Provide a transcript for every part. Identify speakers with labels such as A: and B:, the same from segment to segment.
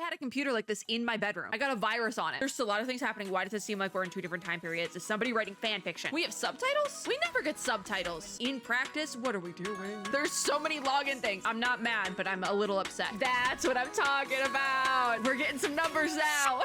A: had a computer like this in my bedroom. I got a virus on it. There's a lot of things happening. Why does it seem like we're in 2 different time periods? Is somebody writing fan fiction? We have subtitles? We never get subtitles. In practice, what are we doing? There's so many login things. I'm not mad, but I'm a little upset. That's what I'm talking about. We're getting some numbers now.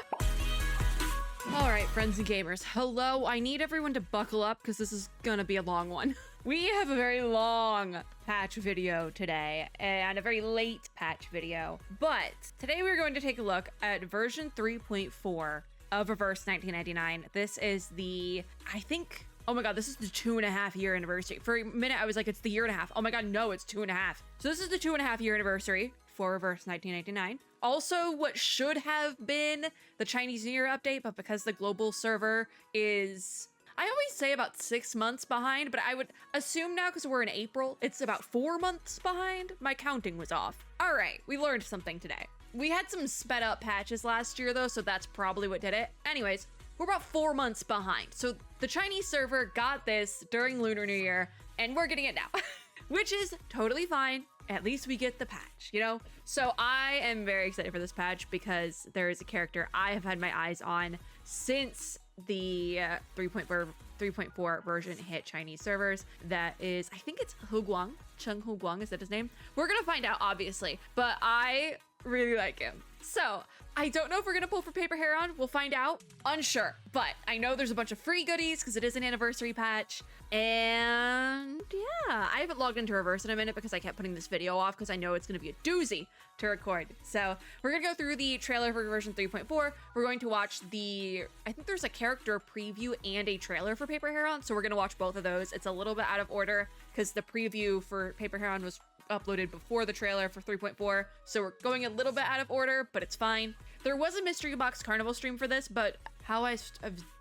A: All right, friends and gamers. Hello, I need everyone to buckle up because this is gonna be a long one. We have a very long patch video today and a very late patch video, but today we're going to take a look at version 3.4 of Reverse 1999. This is the, I think, oh my God, this is the 2.5 year anniversary. For a minute, I was like, it's the 1.5 years. Oh my God, no, it's 2.5 years. So this is the 2.5 year anniversary for Reverse 1999. Also, what should have been the Chinese New Year update, but because the global server is, I always say about 6 months behind, but I would assume now because we're in April, it's about 4 months behind. My counting was off. All right, we learned something today. We had some sped up patches last year though, so that's probably what did it. Anyways, we're about 4 months behind. So the Chinese server got this during Lunar New Year and we're getting it now, which is totally fine. At least we get the patch, you know? So I am very excited for this patch because there is a character I have had my eyes on since the 3.4 version hit Chinese servers. That is, I think it's Huguang, Cheng Huguang, is that his name? We're gonna find out, obviously, but I really like him. So I don't know if we're gonna pull for Paper Heron. We'll find out. Unsure, but I know there's a bunch of free goodies because it is an anniversary patch. And yeah, I haven't logged into Reverse in a minute because I kept putting this video off because I know it's gonna be a doozy to record. So we're gonna go through the trailer for version 3.4. We're going to watch the, I think there's a character preview and a trailer for Paper Heron. So we're gonna watch both of those. It's a little bit out of order because the preview for Paper Heron was uploaded before the trailer for 3.4, so we're going a little bit out of order, but it's fine. There was a mystery box carnival stream for this, but how I've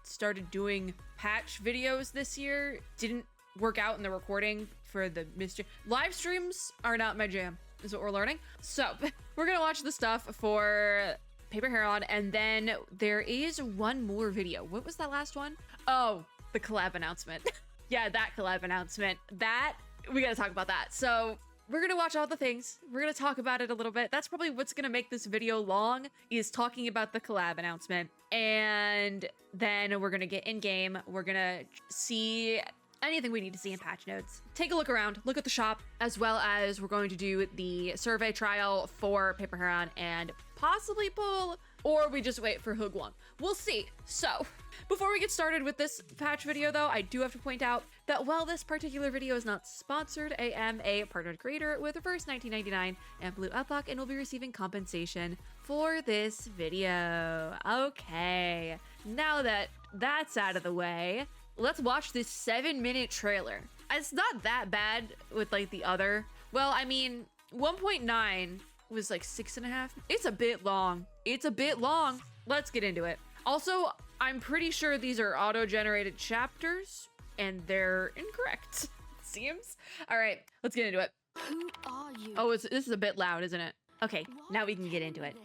A: started doing patch videos this year didn't work out in the recording for the mystery. Live streams are not my jam, is what we're learning. So we're gonna watch the stuff for Paper Heron, and then there is one more video. What was that last one? Oh, the collab announcement. Yeah, that collab announcement. That, we gotta talk about that. So we're gonna watch all the things. We're gonna talk about it a little bit. That's probably what's gonna make this video long, is talking about the collab announcement. And then we're gonna get in game. We're gonna see anything we need to see in patch notes. Take a look around, look at the shop, as well as we're going to do the survey trial for Paper Heron and possibly pull, or we just wait for Huguang. We'll see. So before we get started with this patch video though, I do have to point out that while this particular video is not sponsored, I am a partnered creator with Reverse 1999 and Blue Outlook and will be receiving compensation for this video. Okay, now that that's out of the way, let's watch this 7-minute trailer. It's not that bad with like the other, well, I mean, 1.9 was like 6.5. It's a bit long. It's a bit long. Let's get into it. Also, I'm pretty sure these are auto-generated chapters and they're incorrect, it seems. All right, let's get into it.
B: Who are you?
A: Oh, this is a bit loud, isn't it? Okay, now we can get into it.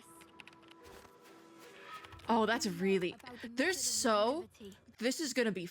A: Oh, that's really, there's so, this is gonna be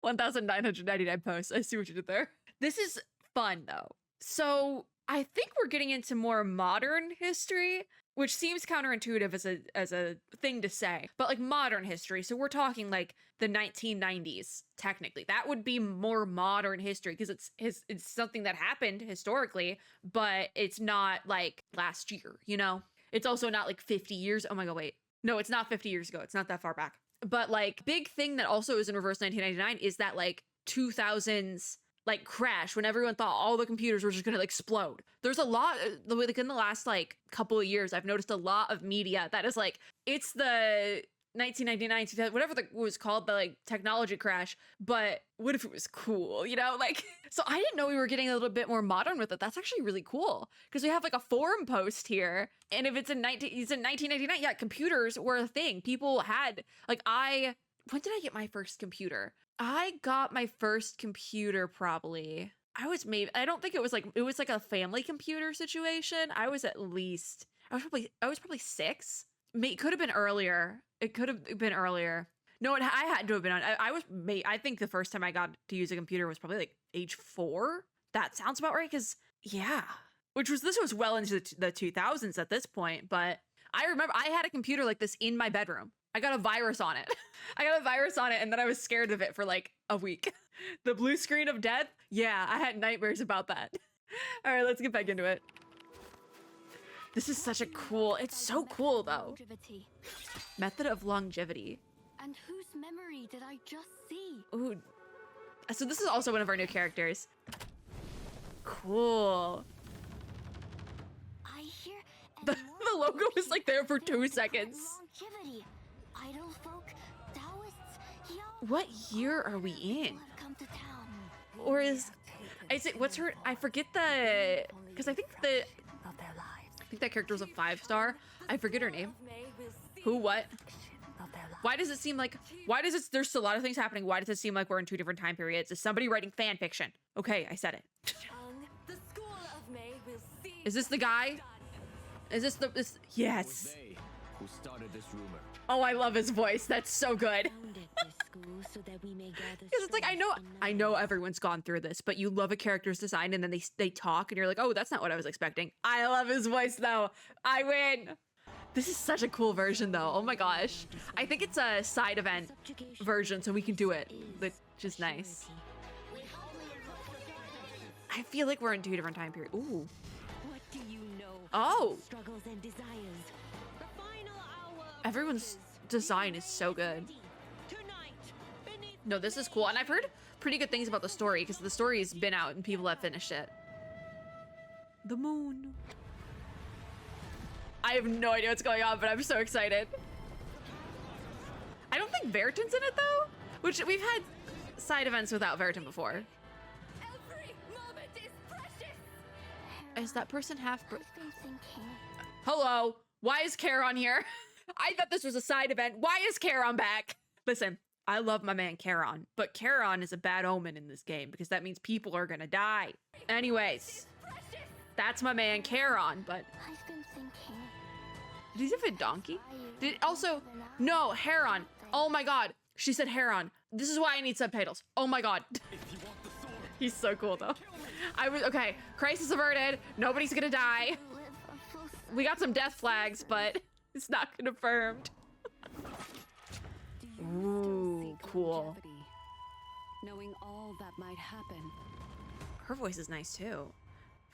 A: 1,999 posts. I see what you did there. This is fun though. So I think we're getting into more modern history, which seems counterintuitive as a thing to say, but like modern history. So we're talking like the 1990s, technically. That would be more modern history because it's something that happened historically, but it's not like last year, you know? It's also not like 50 years. Oh my God, wait. No, it's not 50 years ago. It's not that far back. But like big thing that also is in Reverse 1999 is that like 2000s like crash when everyone thought all the computers were just gonna like explode. There's a lot, like in the last like couple of years, I've noticed a lot of media that is like, it's the 1999, 2000, whatever it was called, the like technology crash, but what if it was cool, you know? Like, so I didn't know we were getting a little bit more modern with it. That's actually really cool because we have like a forum post here, and if it's in 1999, yeah, computers were a thing. People had, like, when did I get my first computer? I got my first computer probably, I was like a family computer situation. I was probably 6. It could have been earlier. It could have been earlier. No, I had to have been on. I think the first time I got to use a computer was probably like age 4. That sounds about right. Cause yeah, this was well into the 2000s at this point, but I remember I had a computer like this in my bedroom. I got a virus on it. I got a virus on it and then I was scared of it for like a week. The blue screen of death? Yeah, I had nightmares about that. All right, let's get back into it. This is such a cool, it's so cool though. Method of longevity.
B: And whose memory did I just see?
A: Ooh. So this is also one of our new characters. Cool.
B: I hear
A: The logo was like there for 2 seconds.
B: longevity. Idle folk, Taoists, young
A: What year are we in?
B: have come to town.
A: Or is it, what's her, I forget the, because I think that character was a 5-star. I forget her name. Who, what? Why does it seem like, there's a lot of things happening. Why does it seem like we're in 2 different time periods? Is somebody writing fan fiction? Okay, I said it. Is this the guy? Is this this? Yes.
C: Who started this rumor?
A: Oh, I love his voice. That's so good. Because it's like, I know everyone's gone through this, but you love a character's design and then they talk and you're like, oh, that's not what I was expecting. I love his voice though. I win. This is such a cool version though. Oh my gosh. I think it's a side event version, so we can do it, which is nice. I feel like we're in 2 different time periods. Ooh.
B: What do you know?
A: Oh.
B: Struggles and desires. The final hour.
A: Everyone's design is so good. No, this is cool. And I've heard pretty good things about the story because the story's been out and people have finished it. The moon. I have no idea what's going on, but I'm so excited. I don't think Veritan's in it though, which we've had side events without Veritan before.
B: Every moment is precious.
A: Is that person half?
B: I've been thinking.
A: Hello. Why is Charon here? I thought this was a side event. Why is Charon back? Listen, I love my man Charon, but Charon is a bad omen in this game because that means people are gonna die. Anyways, that's my man Charon, but
B: I've been thinking.
A: did he have a donkey? Did also, no, Heron. Oh my God. She said Heron. This is why I need subtitles. Oh my God. He's so cool though. Okay, crisis averted. Nobody's gonna die. We got some death flags, but it's not confirmed. Ooh, cool.
B: Knowing all that might happen.
A: Her voice is nice too.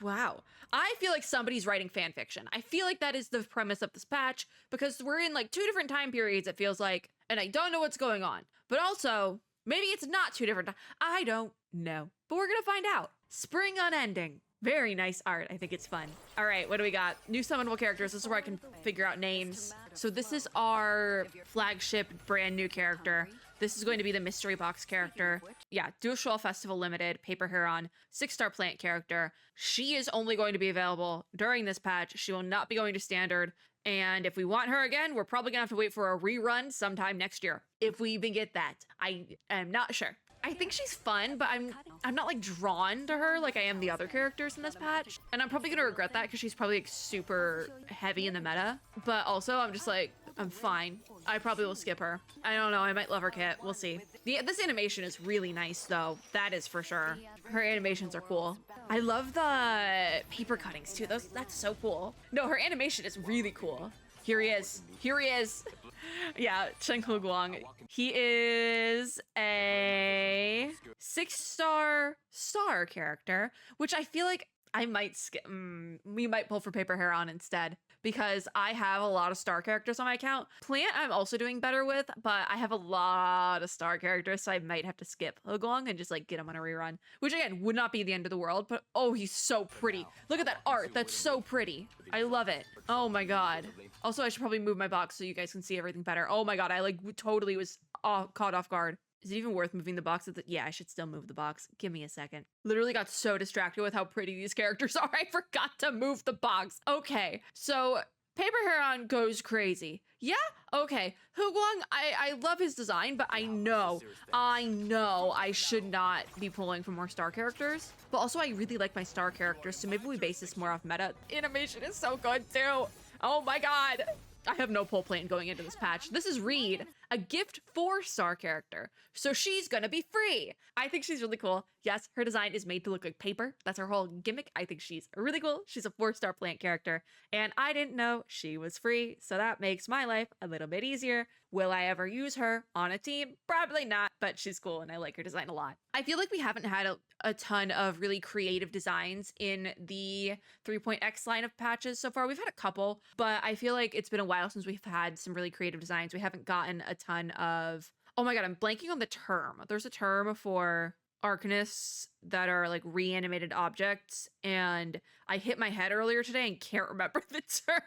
A: Wow. I feel like somebody's writing fan fiction. I feel like that is the premise of this patch because we're in like 2 different time periods, it feels like, and I don't know what's going on. But also, maybe it's not 2 different. I don't know. But we're gonna find out. Spring unending. Very nice art. I think it's fun. All right, what do we got? New summonable characters. This is where I can figure out names. So this is our flagship brand new character. This is going to be the mystery box character. Yeah, Dual Festival Limited, Paper Heron, 6-star plant character. She is only going to be available during this patch. She will not be going to standard. And if we want her again, we're probably gonna have to wait for a rerun sometime next year. If we even get that. I am not sure. I think she's fun, but I'm not like drawn to her like I am the other characters in this patch. And I'm probably gonna regret that because she's probably like super heavy in the meta. But also I'm just like, I'm fine. I probably will skip her. I don't know, I might love her kit. We'll see. This animation is really nice though. That is for sure. Her animations are cool. I love the paper cuttings too. That's so cool. No, her animation is really cool. Here he is. Here he is. Yeah, Chen Guang. He is a 6-star star character, which I feel like I might skip. We might pull for Paper Heron instead because I have a lot of star characters on my account. Plant I'm also doing better with, but I have a lot of star characters, so I might have to skip Guang and just like get him on a rerun, which again would not be the end of the world, but oh, he's so pretty. Look at that art. That's so pretty. I love it. Oh my God. Also, I should probably move my box so you guys can see everything better. Oh my God, I like totally was caught off guard. Is it even worth moving the box? Yeah, I should still move the box. Give me a second. Literally got so distracted with how pretty these characters are. I forgot to move the box. Okay, so Paper Heron goes crazy. Yeah, okay. Guang, I love his design, but I know I should not be pulling for more star characters. But also I really like my star characters, so maybe we base this more off meta. Animation is so good too. Oh my God. I have no pull plan going into this patch. This is Reed. a gift for star character. So she's gonna be free. I think she's really cool. Yes, her design is made to look like paper. That's her whole gimmick. I think she's really cool. She's a 4-star plant character, and I didn't know she was free, so that makes my life a little bit easier. Will I ever use her on a team? Probably not, but she's cool and I like her design a lot. I feel like we haven't had a ton of really creative designs in the 3.x line of patches so far. We've had a couple, but I feel like it's been a while since we've had some really creative designs. We haven't gotten a ton of, oh my god, I'm blanking on the term. There's a term for Arcanists that are like reanimated objects, and I hit my head earlier today and can't remember the term.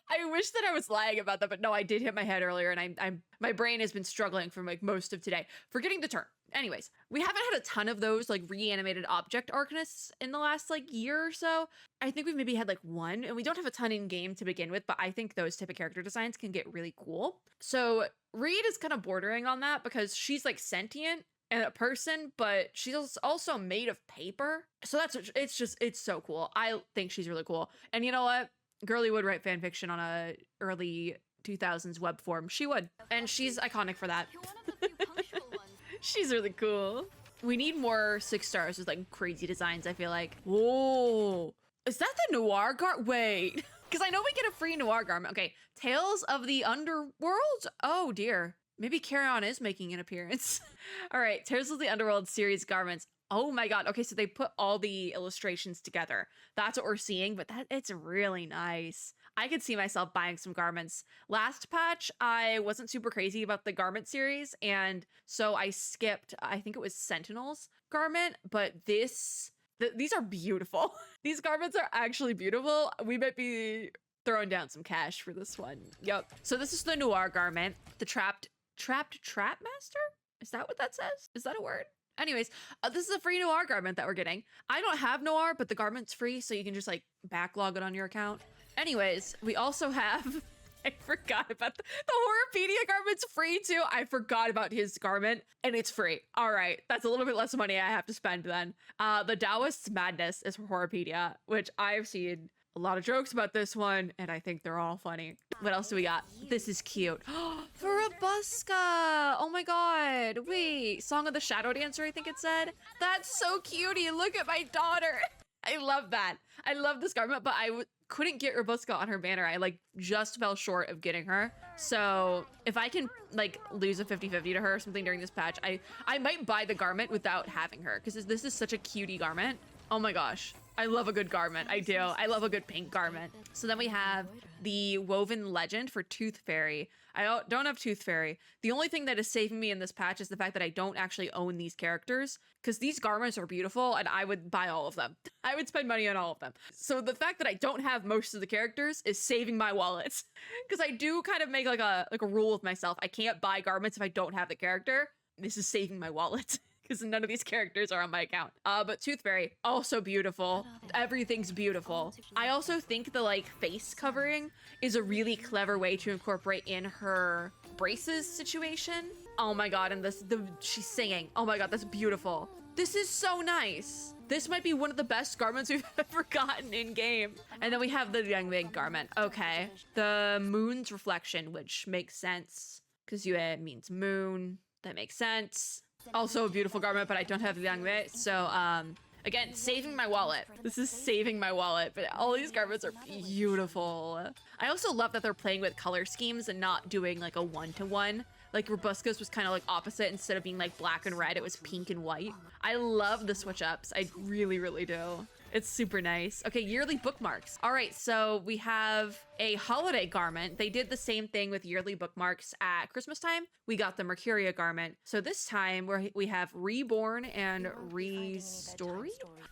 A: I wish that I was lying about that, but no, I did hit my head earlier, and I'm my brain has been struggling for like most of today forgetting the term. Anyways, we haven't had a ton of those like reanimated object Arcanists in the last like year or so. I think we've maybe had like one, and we don't have a ton in game to begin with, but I think those type of character designs can get really cool. So Reed is kind of bordering on that because she's like sentient and a person, but she's also made of paper. So it's so cool. I think she's really cool. And you know what? Girly would write fan fiction on a early 2000s web form. She would. And she's iconic for that.
B: You're one of the few punctual ones.
A: She's really cool. We need more 6 stars with like crazy designs, I feel like. Whoa. Is that the noir garment? Wait. Because I know we get a free noir garment. Okay. Tales of the Underworld? Oh dear. Maybe HERON is making an appearance. All right, Tales of the Underworld series garments. Oh my god. Okay, so they put all the illustrations together. That's what we're seeing, but it's really nice. I could see myself buying some garments. Last patch, I wasn't super crazy about the garment series, and so I skipped, I think it was Sentinel's garment, but these are beautiful. These garments are actually beautiful. We might be throwing down some cash for this one. Yep. So this is the noir garment, the trapped trap master? Is that what that says? Is that a word? Anyways, this is a free noir garment that we're getting. I don't have noir, but the garment's free, so you can just like backlog it on your account. Anyways, we also have, I forgot about the Horrorpedia garment's free too. I forgot about his garment and it's free. All right, that's a little bit less money I have to spend then. The Taoist's Madness is for Horrorpedia, which I've seen a lot of jokes about this one, and I think they're all funny. What else do we got? This is cute. For Robuska! Oh my god. Wait, Song of the Shadow Dancer, I think it said. That's so cutie. Look at my daughter. I love that. I love this garment, but I couldn't get Robuska on her banner. I like just fell short of getting her. So if I can like lose a 50-50 to her or something during this patch, I might buy the garment without having her, because this is such a cutie garment. Oh my gosh. I love a good garment. I do. I love a good pink garment. So then we have the Woven Legend for Tooth Fairy. I don't have Tooth Fairy. The only thing that is saving me in this patch is the fact that I don't actually own these characters, because these garments are beautiful and I would buy all of them. I would spend money on all of them. So the fact that I don't have most of the characters is saving my wallet, because I do kind of make like a rule with myself. I can't buy garments if I don't have the character. This is saving my wallet. Because none of these characters are on my account. But Tooth Fairy, also beautiful. Everything's beautiful. I also think the like face covering is a really clever way to incorporate in her braces situation. Oh my god, and she's singing. Oh my god, that's beautiful. This is so nice. This might be one of the best garments we've ever gotten in game. And then we have the Young Big garment. Okay, the Moon's Reflection, which makes sense because Yue means moon. That makes sense. Also a beautiful garment, but I don't have the Young Big. So again, saving my wallet. This is saving my wallet, but all these garments are beautiful. I also love that they're playing with color schemes and not doing like a one-to-one. Like Robuska's was kind of like opposite. Instead of being like black and red, it was pink and white. I love the switch ups. I really, really do. It's super nice. Okay, yearly bookmarks. All right, so we have a holiday garment. They did the same thing with yearly bookmarks at Christmas time. We got the Mercuria garment. So this time we have Reborn and Restory.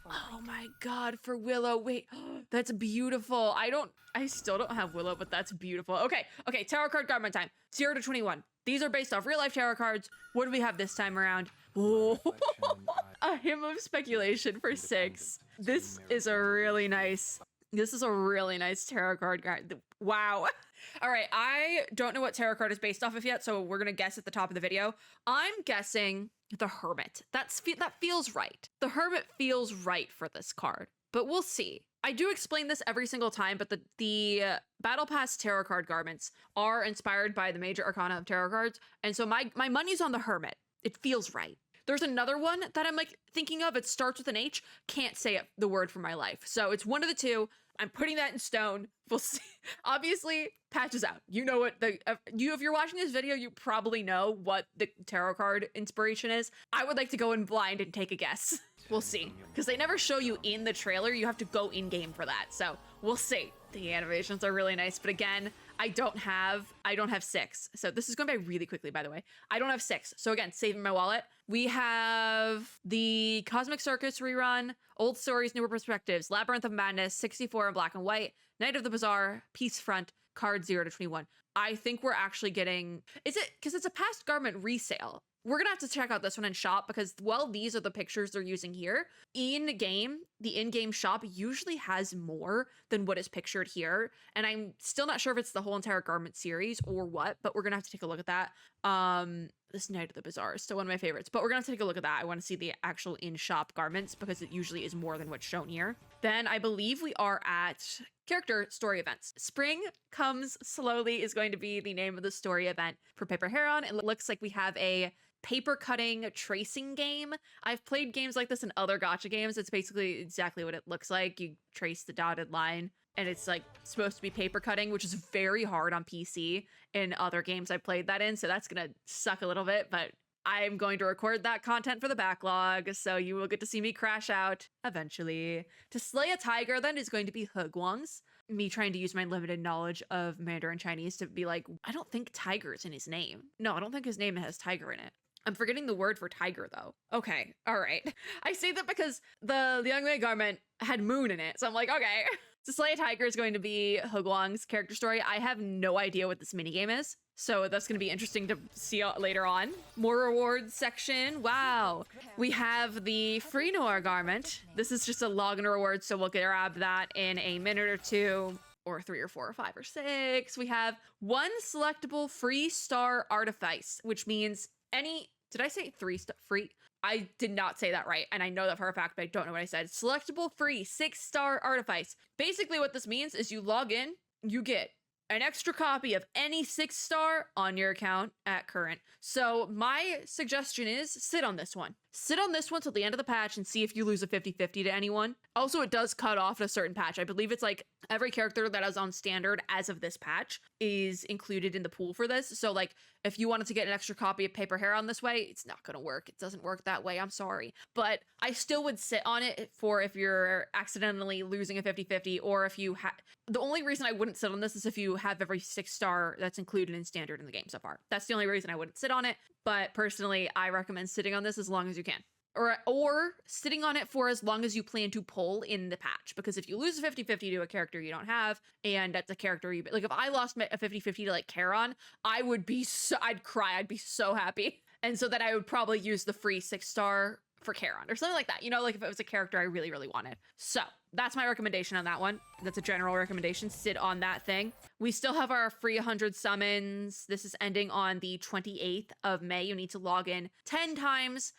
A: Oh my god, for Willow. Wait, that's beautiful. I still don't have Willow, but that's beautiful. Okay, tarot card garment time. 0 to 21. These are based off real life tarot cards. What do we have this time around? Oh, a Hymn of Speculation for 6. This is a really nice tarot card. Wow. All right, I don't know what tarot card is based off of yet, so we're gonna guess at the top of the video. I'm guessing the Hermit. That feels right. The Hermit feels right for this card. but we'll see. I do explain this every single time, but the Battle Pass tarot card garments are inspired by the major arcana of tarot cards, and so my money's on the Hermit. It feels right. There's another one that I'm like thinking of. It starts with an H. Can't say it, the word for my life. So it's one of the two. I'm putting that in stone. We'll see. Obviously, patches out. You know what if you're watching this video, you probably know what the tarot card inspiration is. I would like to go in blind and take a guess. We'll see, because they never show you in the trailer. You have to go in game for that. So we'll see. The animations are really nice, but again, I don't have 6. So this is going by really quickly, by the way. I don't have 6. So again, saving my wallet. We have the Cosmic Circus rerun, Old Stories, Newer Perspectives, Labyrinth of Madness, 64 in black and white, Night of the Bazaar, Peace Front, card 0 to 21. I think we're actually getting, is it, because it's a past garment resale. We're gonna have to check out this one in shop because, well, these are the pictures they're using here. In game, the in-game shop usually has more than what is pictured here. And I'm still not sure if it's the whole entire garment series or what, but we're gonna have to take a look at that. This Night of the Bazaar is still one of my favorites, but we're gonna have to take a look at that. I want to see the actual in-shop garments because it usually is more than what's shown here. Then I believe we are at character story events. Spring Comes Slowly is going to be the name of the story event for Paper Heron. It looks like we have a paper cutting tracing game. I've played games like this in other gacha games. It's basically exactly what it looks like. You trace the dotted line and it's like supposed to be paper cutting, which is very hard on PC in other games I played that in. So that's gonna suck a little bit, but I'm going to record that content for the backlog, so you will get to see me crash out eventually. To slay a tiger, that is going to be Hugwang's. Me trying to use my limited knowledge of Mandarin Chinese to be like, I don't think tiger's in his name. No, I don't think his name has tiger in it. I'm forgetting the word for tiger, though. Okay, all right. I say that because the young man garment had moon in it, so I'm like, okay. To slay a tiger is going to be Hugwang's character story. I have no idea what this minigame is, so that's going to be interesting to see later on. More rewards section. Wow. We have the free noir garment. This is just a login reward, so we'll grab that in a minute or two, or 3 or 4 or 5 or 6. We have 1 selectable free star artifice, which means did I say 3 star free? I did not say that right, and I know that for a fact, but I don't know what I said. Selectable free 6-star artifice. Basically what this means is you log in, you get an extra copy of any 6-star on your account at current. So my suggestion is sit on this one. Sit on this one till the end of the patch and see if you lose a 50-50 to anyone. Also, it does cut off at a certain patch. I believe it's like every character that is on standard as of this patch is included in the pool for this. So like if you wanted to get an extra copy of Paper Heron this way, it's not going to work. It doesn't work that way. I'm sorry. But I still would sit on it for if you're accidentally losing a 50-50 or if you the only reason I wouldn't sit on this is if you have every 6-star that's included in standard in the game so far. That's the only reason I wouldn't sit on it. But personally, I recommend sitting on this as long as you can. Or sitting on it for as long as you plan to pull in the patch. Because if you lose a 50-50 to a character you don't have, and that's a character you... Like, if I lost a 50-50 to, like, HERON, I'd cry. I'd be so happy. And so then I would probably use the free 6-star for HERON or something like that. You know, like if it was a character I really, really wanted. So that's my recommendation on that one. That's a general recommendation. Sit on that thing. We still have our free 100 summons. This is ending on the 28th of May. You need to log in 10 times.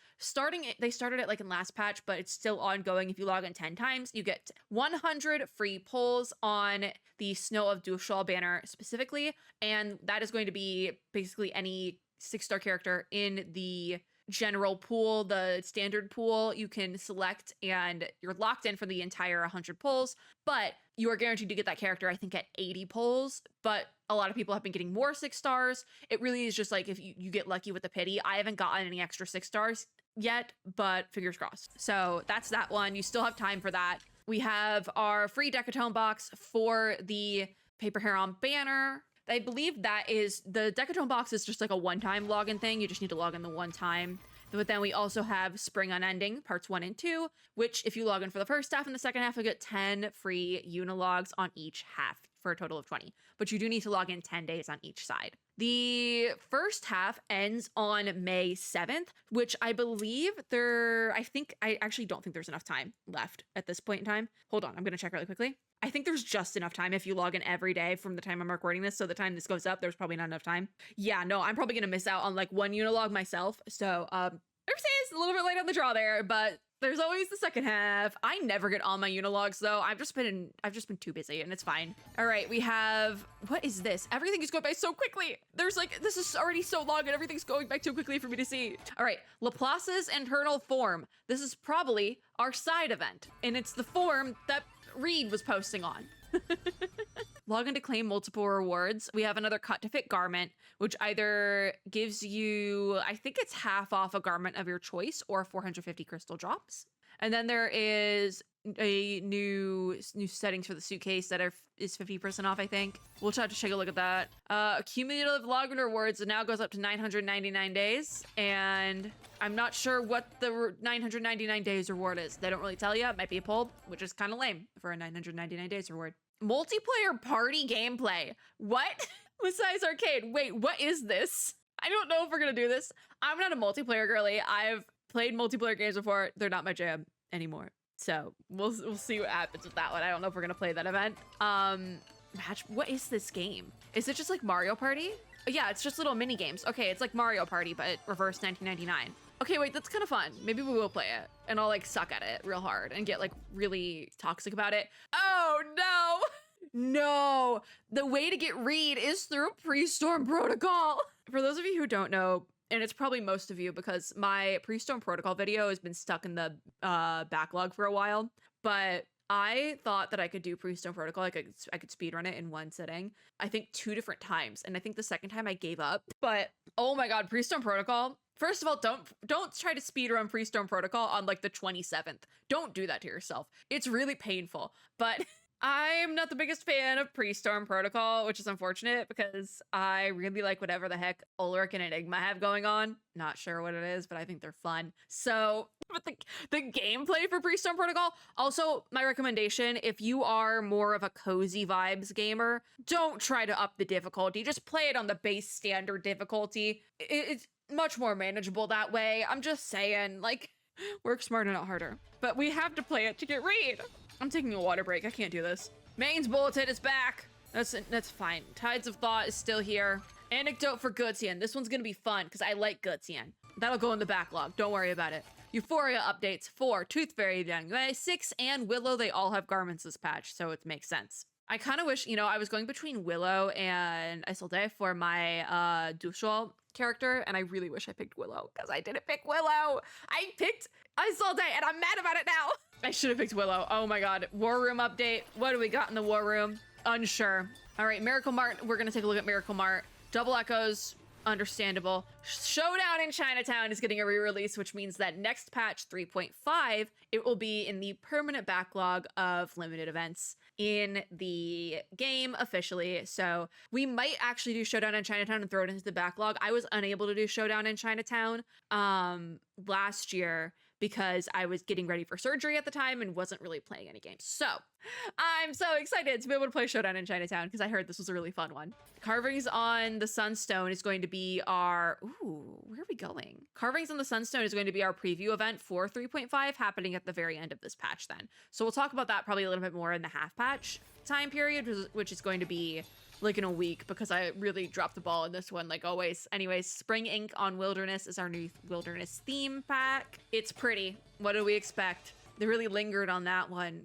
A: They started it like in last patch, but it's still ongoing. If you log in 10 times, you get 100 free pulls on the Snow of Dushal banner specifically. And that is going to be basically any 6-star character in the general pool, the standard pool. You can select and you're locked in for the entire 100 pulls, but you are guaranteed to get that character, I think, at 80 pulls. But a lot of people have been getting more 6 stars. It really is just like if you get lucky with the pity. I haven't gotten any extra 6 stars yet, but fingers crossed. So that's that one. You still have time for that. We have our free Decatone box for the Paper Heron banner. I believe that is the Decatone box is just like a one-time login thing. You just need to log in the one time. But then we also have Spring Unending parts 1 and 2, which if you log in for the first half and the second half, you get 10 free unilogs on each half for a total of 20. But you do need to log in 10 days on each side. The first half ends on May 7th, which I believe I actually don't think there's enough time left at this point in time. Hold on, I'm going to check really quickly. I think there's just enough time if you log in every day from the time I'm recording this. So the time this goes up, there's probably not enough time. Yeah, no, I'm probably going to miss out on like one unilog myself. So Oopsies, a little bit late on the draw there, but there's always the second half. I never get all my unilogs though. I've just been too busy and it's fine. All right, we have, what is this? Everything is going by so quickly. There's like, this is already so long and everything's going by too quickly for me to see. All right, Laplace's internal form. This is probably our side event and it's the form that Reed was posting on. Log in to claim multiple rewards. We have another cut to fit garment, which either gives you, I think it's half off a garment of your choice or 450 crystal drops. And then there is a new settings for the suitcase that is 50% off, I think. We'll try to take a look at that. Cumulative login rewards now goes up to 999 days. And I'm not sure what the 999 days reward is. They don't really tell you. It might be a poll, which is kind of lame for a 999 days reward. Multiplayer party gameplay. What? Besides arcade. Wait, what is this? I don't know if we're gonna do this. I'm not a multiplayer girly. I've played multiplayer games before. They're not my jam anymore. So we'll see what happens with that one. I don't know if we're gonna play that event. What is this game? Is it just like Mario Party? Yeah, it's just little mini games. Okay, it's like Mario Party, but reverse 1999. Okay, wait, that's kind of fun. Maybe we will play it and I'll like suck at it real hard and get like really toxic about it. Oh no, no. The way to get Reed is through pre-storm protocol. For those of you who don't know, and it's probably most of you because my pre-storm protocol video has been stuck in the backlog for a while, but I thought that I could do pre-storm protocol. I could speedrun it in one sitting. I think 2 different times. And I think the second time I gave up, but oh my God, pre-storm protocol. First of all, don't try to speedrun pre-storm protocol on like the 27th. Don't do that to yourself. It's really painful, but I'm not the biggest fan of pre-storm protocol, which is unfortunate because I really like whatever the heck Ulrich and Enigma have going on. Not sure what it is, but I think they're fun. So, but the gameplay for pre-storm protocol, also my recommendation, if you are more of a cozy vibes gamer, don't try to up the difficulty. Just play it on the base standard difficulty. It's much more manageable that way. I'm just saying, like, work smarter, not harder. But we have to play it to get Reed. I'm taking a water break. I can't do this. Main's bulletin is back. That's fine. Tides of Thought is still here. Anecdote for Gutsian. This one's gonna be fun because I like Gutsian. That'll go in the backlog. Don't worry about it. Euphoria updates 4, Tooth Fairy, Young 6, and Willow. They all have garments this patch, so it makes sense. I kind of wish, you know, I was going between Willow and Isolde for my Dushal character, and I really wish I picked Willow because I didn't pick Willow. I picked Isolde, and I'm mad about it now. I should have picked Willow. Oh my God. War Room update. What do we got in the War Room? Unsure. All right, Miracle Mart. We're going to take a look at Miracle Mart. Double Echoes. Understandable. Showdown in Chinatown is getting a re-release, which means that next patch 3.5, it will be in the permanent backlog of limited events in the game officially. So we might actually do Showdown in Chinatown and throw it into the backlog. I was unable to do Showdown in Chinatown last year because I was getting ready for surgery at the time and wasn't really playing any games. So I'm so excited to be able to play Showdown in Chinatown because I heard this was a really fun one. Carvings on the Sunstone is going to be our, ooh, where are we going? Carvings on the Sunstone is going to be our preview event for 3.5 happening at the very end of this patch then. So we'll talk about that probably a little bit more in the half patch time period, which is going to be like in a week because I really dropped the ball in this one like always. Anyways, Spring Ink on Wilderness is our new Wilderness theme pack. It's pretty. What do we expect? They really lingered on that one.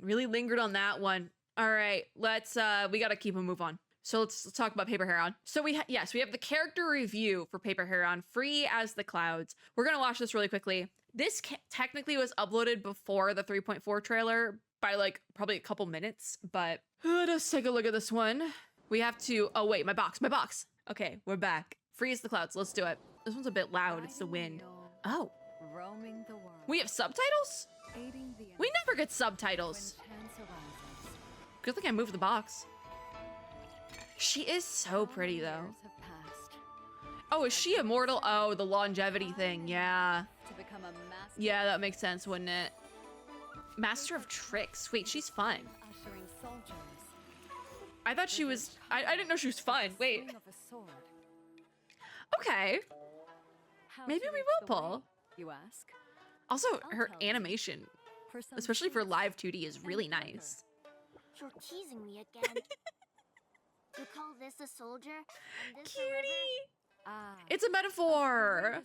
A: All right, let's we got to keep a move on. So let's talk about Paper Heron. So we have the character review for Paper Heron, free as the clouds. We're going to watch this really quickly. This technically was uploaded before the 3.4 trailer by like probably a couple minutes, but let's take a look at this one. We have to, oh wait, my box. Okay, we're back. Free as the clouds, let's do it. This one's a bit loud, it's the wind. Oh,
B: Roaming the world.
A: we have subtitles? We never get subtitles. Good thing I moved the box. She is so pretty though. Oh, is she immortal? Oh, the longevity thing, yeah. Yeah, that makes sense, wouldn't it? Master of Tricks, wait, she's fun. I thought she was, I didn't know she was fun, wait. Okay, maybe we will pull.
B: You ask?
A: Also, her animation, especially for live 2D, is really nice.
D: You're teasing me again. You call this a soldier? And this a river?
A: Cutie! It's a metaphor.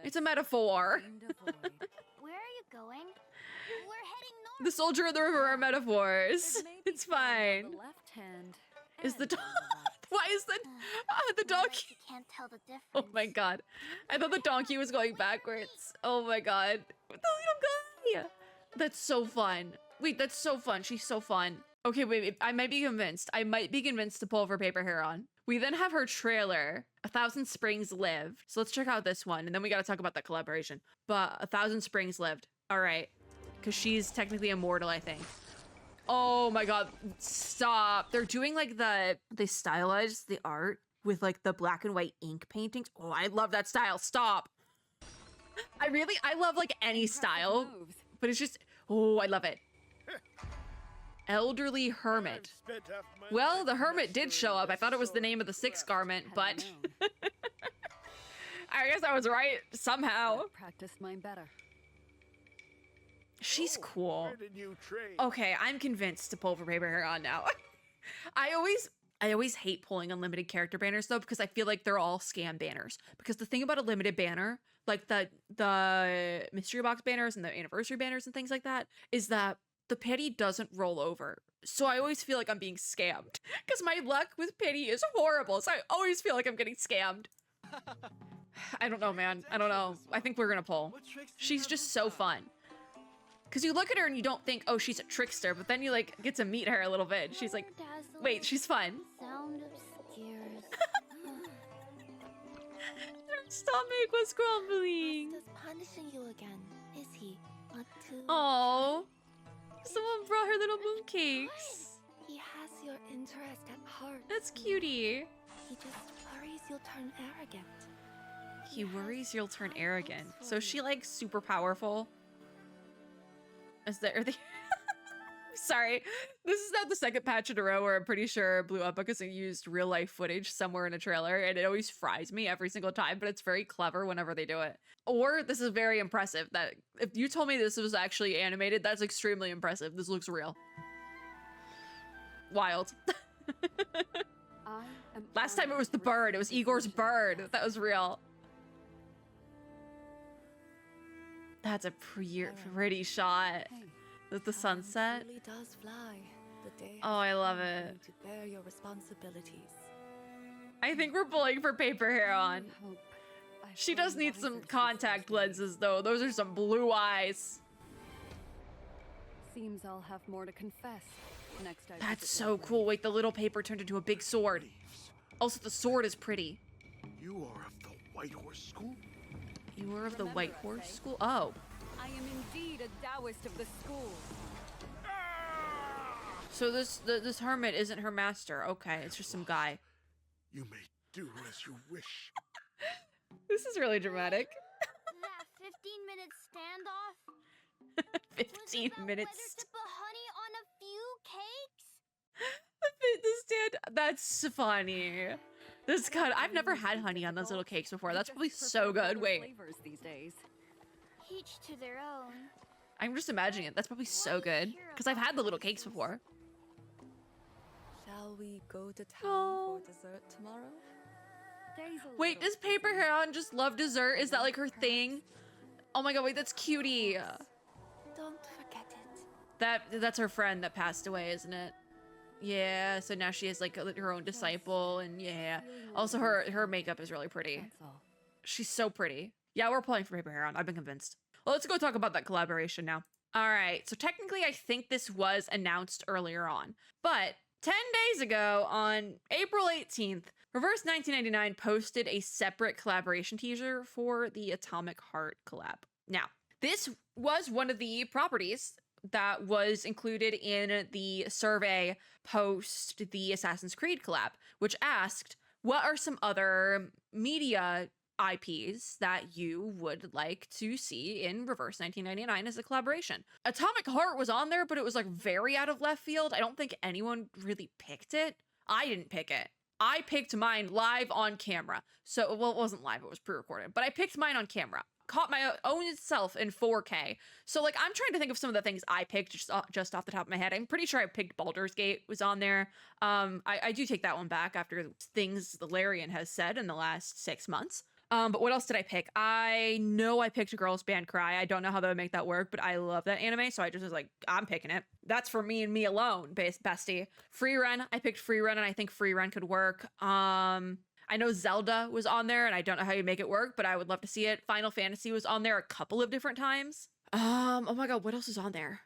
A: It's a metaphor.
B: Where are you going? We're heading north.
A: The soldier and the river are metaphors. It's fine.
D: The left hand.
A: Is the
D: and
A: dog?
D: the
A: Why is the
B: Unless
A: donkey?
B: you can't tell the difference.
A: Oh my god! I thought the donkey was going backwards. Oh my god! The little guy. That's so fun. Wait, that's so fun. She's so fun. Okay, wait. I might be convinced. I might be convinced to pull for Paper Heron. We then have her trailer, 1,000 Springs Lived. So let's check out this one, and then we got to talk about that collaboration. But 1,000 Springs Lived. All right, because she's technically immortal, I think. Oh my god, stop. They're doing like they stylized the art with like the black and white ink paintings. Oh, I love that style. Stop. I love like any style, but it's just, oh, I love it. Elderly hermit. Well, the hermit did show up. I thought it was the name of the sixth garment, but I guess I was right somehow.
D: Practiced mine better.
A: She's cool. Okay, I'm convinced to pull for Paper Heron now. I always hate pulling unlimited character banners though, because I feel like they're all scam banners. Because the thing about a limited banner, like the mystery box banners and the anniversary banners and things like that, is that the pity doesn't roll over. So I always feel like I'm being scammed. Because my luck with pity is horrible. So I always feel like I'm getting scammed. I don't know, man. I don't know. I think we're gonna pull. She's just so fun. Because you look at her and you don't think, oh, she's a trickster, but then you like get to meet her a little bit. She's like, wait, she's fun.
B: Sound obscures.
A: Her stomach was grumbling.
B: He's punishing you again, is he? Not to.
A: Oh, someone brought her little mooncakes.
B: He has your interest at heart.
A: That's cutie.
B: He just worries you'll turn arrogant.
A: He worries you'll turn arrogant. So is she like super powerful? Is there the Sorry, this is not the second patch in a row where I'm pretty sure it blew up because it used real life footage somewhere in a trailer, and it always fries me every single time, but it's very clever whenever they do it. Or this is very impressive that if you told me this was actually animated, that's extremely impressive. This looks real. Wild. Last time it was the bird. It was Igor's bird. That was real. That's a pretty shot. With the sunset.
B: Really does fly. The day
A: Oh, I love it.
B: to bear your responsibilities.
A: I think we're pulling for Paper Heron. She does need some contact lenses though. Those are some blue eyes.
D: Seems I'll have more to confess next I
A: That's
D: visit
A: so
D: Maevely.
A: cool. Wait, the little paper turned into a big sword. Also, the sword is pretty.
E: You are of the White Horse School?
A: You are of the
D: Remember
A: White
D: I
A: Horse
D: say?
A: School? Oh.
D: I am indeed a Taoist of the school.
A: So this hermit isn't her master. Okay, it's just some guy.
E: You may do as you wish.
A: This is really dramatic.
B: That 15-minute standoff?
A: 15
B: about
A: minutes.
B: whether to put honey on a few cakes?
A: The stand. That's funny. This kind. I've never had honey on those little cakes before. That's probably so good. Wait,
D: Flavors these days.
B: Each to their own.
A: I'm just imagining it. That's probably so good. Because I've had the little cakes before.
F: Shall we go to town
A: Oh.
F: for dessert tomorrow?
D: Days a
A: Wait,
D: little
A: does Paper Heron just love dessert? Is that like her thing? Oh my god, wait, that's cutie.
B: Don't forget it.
A: That's her friend that passed away, isn't it? Yeah, so now she has like her own disciple, and yeah. Also, her makeup is really pretty.
D: That's all.
A: She's so pretty. Yeah, we're pulling for Paper Heron. I've been convinced. Well, let's go talk about that collaboration now. All right, so technically I think this was announced earlier on, but 10 days ago on April 18th, Reverse 1999 posted a separate collaboration teaser for the Atomic Heart collab. Now, this was one of the properties that was included in the survey post the Assassin's Creed collab, which asked, what are some other media IPs that you would like to see in Reverse 1999 as a collaboration? Atomic Heart was on there, but it was like very out of left field. I don't think anyone really picked it. I didn't pick it. I picked mine live on camera. So, well, it wasn't live, it was pre-recorded, but I picked mine on camera. Caught my own self in 4K. So like, I'm trying to think of some of the things I picked just off the top of my head. I'm pretty sure I picked Baldur's Gate was on there. I do take that one back after things the Larian has said in the last 6 months. But what else did I pick? I know I picked Girls Band Cry. I don't know how that would make that work, but I love that anime, so I just was like, I'm picking it. That's for me and me alone, bestie. Free Run, I picked Free Run, and I think Free Run could work. I know Zelda was on there, and I don't know how you make it work, but I would love to see it. Final Fantasy was on there a couple of different times. Oh my god, what else is on there?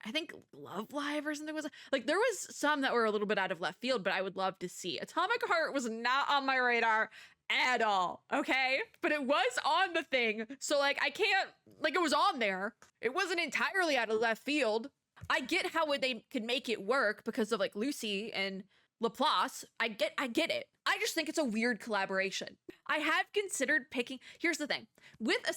A: I think Love Live or something was like, there was some that were a little bit out of left field, but I would love to see. Atomic Heart was not on my radar at all, okay? But it was on the thing, so like, I can't, like, it was on there. It wasn't entirely out of left field. I get how they could make it work because of like Lucy and Laplace. I get it. I just think it's a weird collaboration. I have considered picking, here's the thing, with the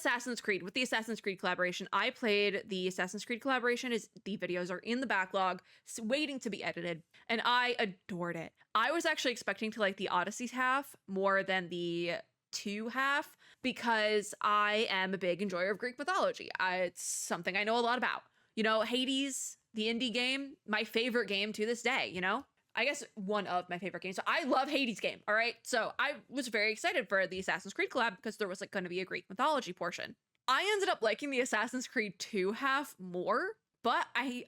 A: Assassin's Creed collaboration, I played the Assassin's Creed collaboration. The videos are in the backlog, waiting to be edited, and I adored it. I was actually expecting to like the Odyssey half more than the 2 half because I am a big enjoyer of Greek mythology. It's something I know a lot about. You know, Hades, the indie game, my favorite game to this day, you know? I guess one of my favorite games. So I love Hades game, all right? So I was very excited for the Assassin's Creed collab because there was like going to be a Greek mythology portion. I ended up liking the Assassin's Creed 2 half more, but I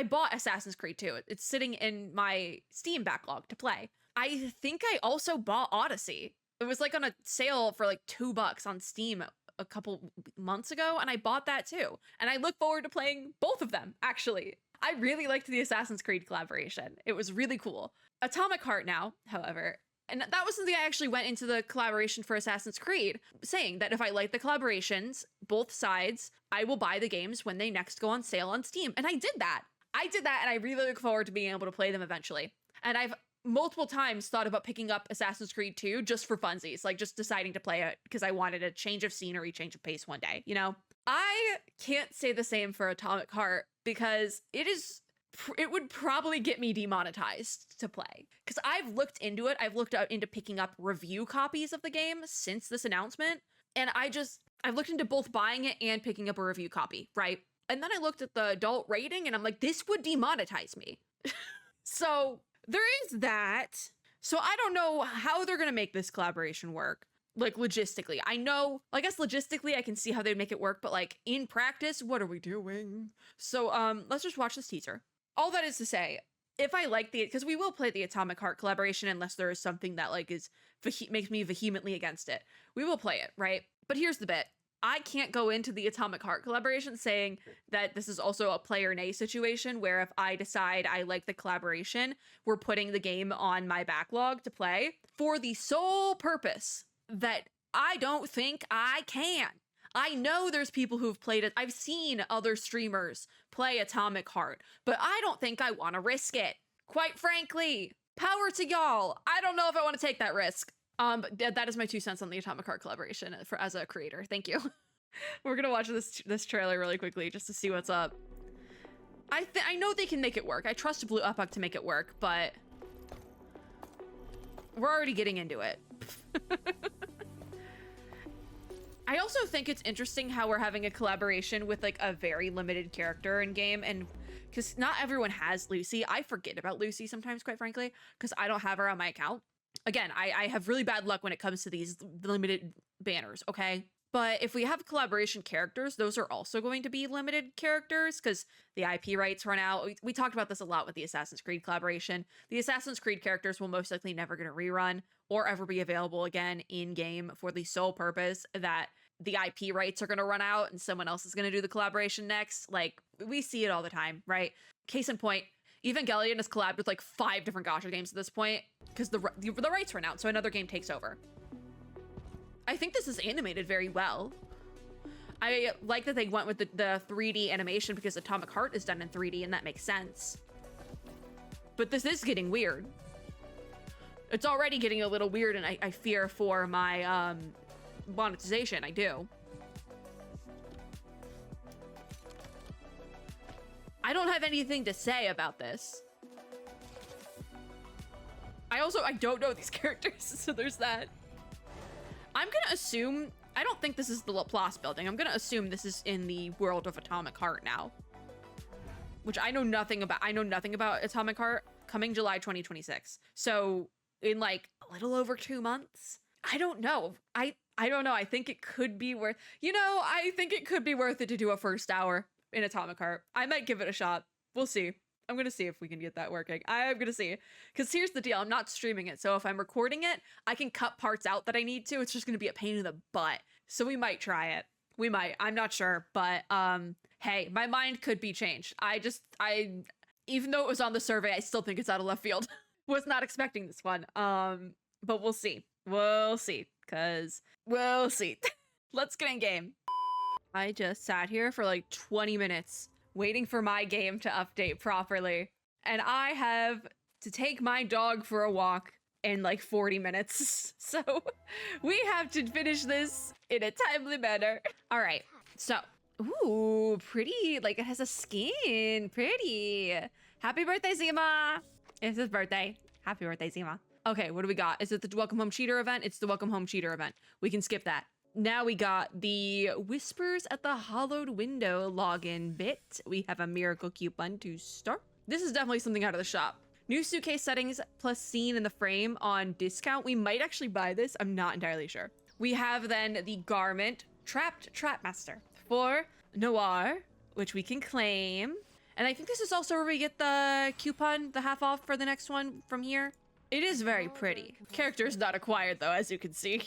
A: bought Assassin's Creed 2. It's sitting in my Steam backlog to play. I think I also bought Odyssey. It was like on a sale for like $2 on Steam a couple months ago, and I bought that too. And I look forward to playing both of them, actually. I really liked the Assassin's Creed collaboration. It was really cool. Atomic Heart now, however, and that was something I actually went into the collaboration for Assassin's Creed, saying that if I like the collaborations, both sides, I will buy the games when they next go on sale on Steam. And I did that. And I really look forward to being able to play them eventually. And I've multiple times thought about picking up Assassin's Creed 2 just for funsies, like just deciding to play it because I wanted a change of scenery, change of pace one day, you know? I can't say the same for Atomic Heart because it would probably get me demonetized to play. Because I've looked into it, I've looked into picking up review copies of the game since this announcement, and I've looked into both buying it and picking up a review copy, right? And then I looked at the adult rating and I'm like, this would demonetize me. So there is that. So I don't know how they're gonna make this collaboration work. Like logistically, I guess logistically I can see how they'd make it work, but like in practice, what are we doing? So let's just watch this teaser. All that is to say, if I like because we will play the Atomic Heart collaboration unless there is something that like makes me vehemently against it. We will play it, right? But here's the bit. I can't go into the Atomic Heart collaboration saying that this is also a play or nay situation where if I decide I like the collaboration, we're putting the game on my backlog to play for the sole purpose that I don't think I can. I know there's people who've played it. I've seen other streamers play Atomic Heart, but I don't think I want to risk it. Quite frankly, power to y'all. I don't know if I want to take that risk. But that is my 2 cents on the Atomic Heart collaboration as a creator. Thank you. We're gonna watch this trailer really quickly just to see what's up. I know they can make it work. I trust Blue Epoch to make it work, but we're already getting into it. I also think it's interesting how we're having a collaboration with like a very limited character in game, and because not everyone has Lucy. I forget about Lucy sometimes, quite frankly, because I don't have her on my account. Again, I have really bad luck when it comes to these limited banners, okay? But if we have collaboration characters, those are also going to be limited characters because the IP rights run out. We talked about this a lot with the Assassin's Creed collaboration. The Assassin's Creed characters will most likely never going to rerun or ever be available again in-game for the sole purpose that the IP rights are going to run out and someone else is going to do the collaboration next. Like, we see it all the time, right? Case in point, Evangelion has collabed with like 5 different gacha games at this point because the rights run out, so another game takes over. I think this is animated very well. I like that they went with the 3D animation because Atomic Heart is done in 3D and that makes sense. But this is getting weird. It's already getting a little weird and I fear for my monetization, I do. I don't have anything to say about this. I don't know these characters, so there's that. I'm gonna assume, I don't think this is the Laplace building. I'm gonna assume this is in the world of Atomic Heart now. Which I know nothing about. I know nothing about Atomic Heart, coming July 2026. So in like a little over 2 months. I don't know. I don't know. I think it could be worth, I think it could be worth it to do a first hour in Atomic Heart. I might give it a shot. We'll see. I'm going to see if we can get that working. I'm going to see. Because here's the deal. I'm not streaming it. So if I'm recording it, I can cut parts out that I need to. It's just going to be a pain in the butt. So we might try it. We might. I'm not sure. But hey, my mind could be changed. Even though it was on the survey, I still think it's out of left field. Was not expecting this one. But we'll see. We'll see. Because we'll see. Let's get in game. I just sat here for like 20 minutes waiting for my game to update properly. And I have to take my dog for a walk in like 40 minutes. So we have to finish this in a timely manner. All right. So, ooh, pretty. Like it has a skin. Pretty. Happy birthday, Zima. It's his birthday. Happy birthday, Zima. Okay, what do we got? Is it the Welcome Home Cheater event? It's the Welcome Home Cheater event. We can skip that. Now we got the Whispers at the Hollowed Window login bit. We have a miracle coupon to start. This is definitely something out of the shop. New suitcase settings plus scene in the frame on discount. We might actually buy this. I'm not entirely sure. We have then the garment Trapped Trapmaster for Noir, which we can claim. And I think this is also where we get the coupon, the half off for the next one from here. It is very pretty. Character is not acquired though, as you can see.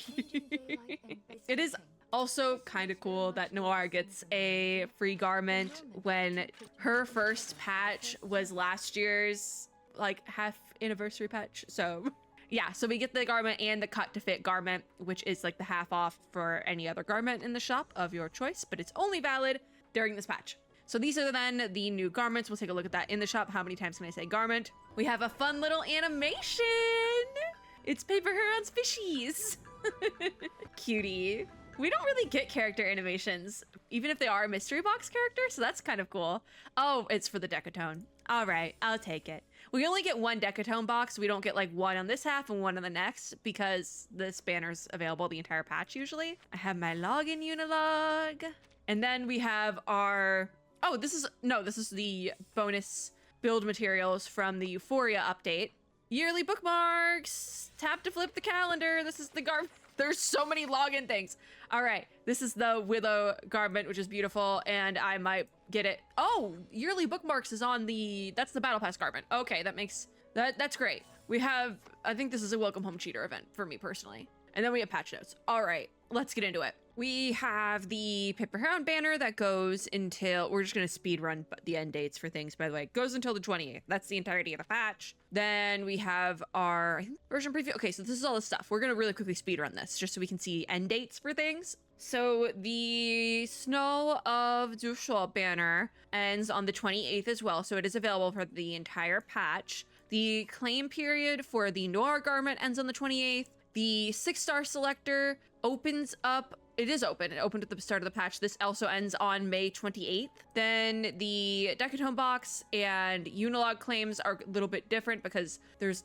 A: It is also kind of cool that Noir gets a free garment when her first patch was last year's like half anniversary patch. So yeah, so we get the garment and the cut to fit garment, which is like the half off for any other garment in the shop of your choice, but it's only valid during this patch. So these are then the new garments. We'll take a look at that in the shop. How many times can I say garment? We have a fun little animation. It's Paper Heron's fishies. Cutie. We don't really get character animations, even if they are a mystery box character, so that's kind of cool. Oh, it's for the Decatone. All right, I'll take it. We only get one Decatone box. We don't get like one on this half and one on the next because this banner's available the entire patch usually. I have my login unilog. And then we have our... Oh, this is the bonus build materials from the Euphoria update. Yearly bookmarks, tap to flip the calendar. This is the garment. There's so many login things. All right, this is the Willow garment, which is beautiful, and I might get it. Oh, yearly bookmarks is on that's the Battle Pass garment. Okay, that's great. We have, I think this is a Welcome Home Cheater event for me personally. And then we have patch notes. All right, let's get into it. We have the Paper Heron banner that goes until, we're just going to speed run the end dates for things, by the way. It goes until the 28th. That's the entirety of the patch. Then we have our I think, version preview. Okay, so this is all the stuff. We're going to really quickly speed run this just so we can see end dates for things. So the Snow of Dushaw banner ends on the 28th as well. So it is available for the entire patch. The claim period for the Noir garment ends on the 28th. The 6-star selector opens up. It is open. It opened at the start of the patch. This also ends on May 28th. Then the Decatone box and Unilog claims are a little bit different because there's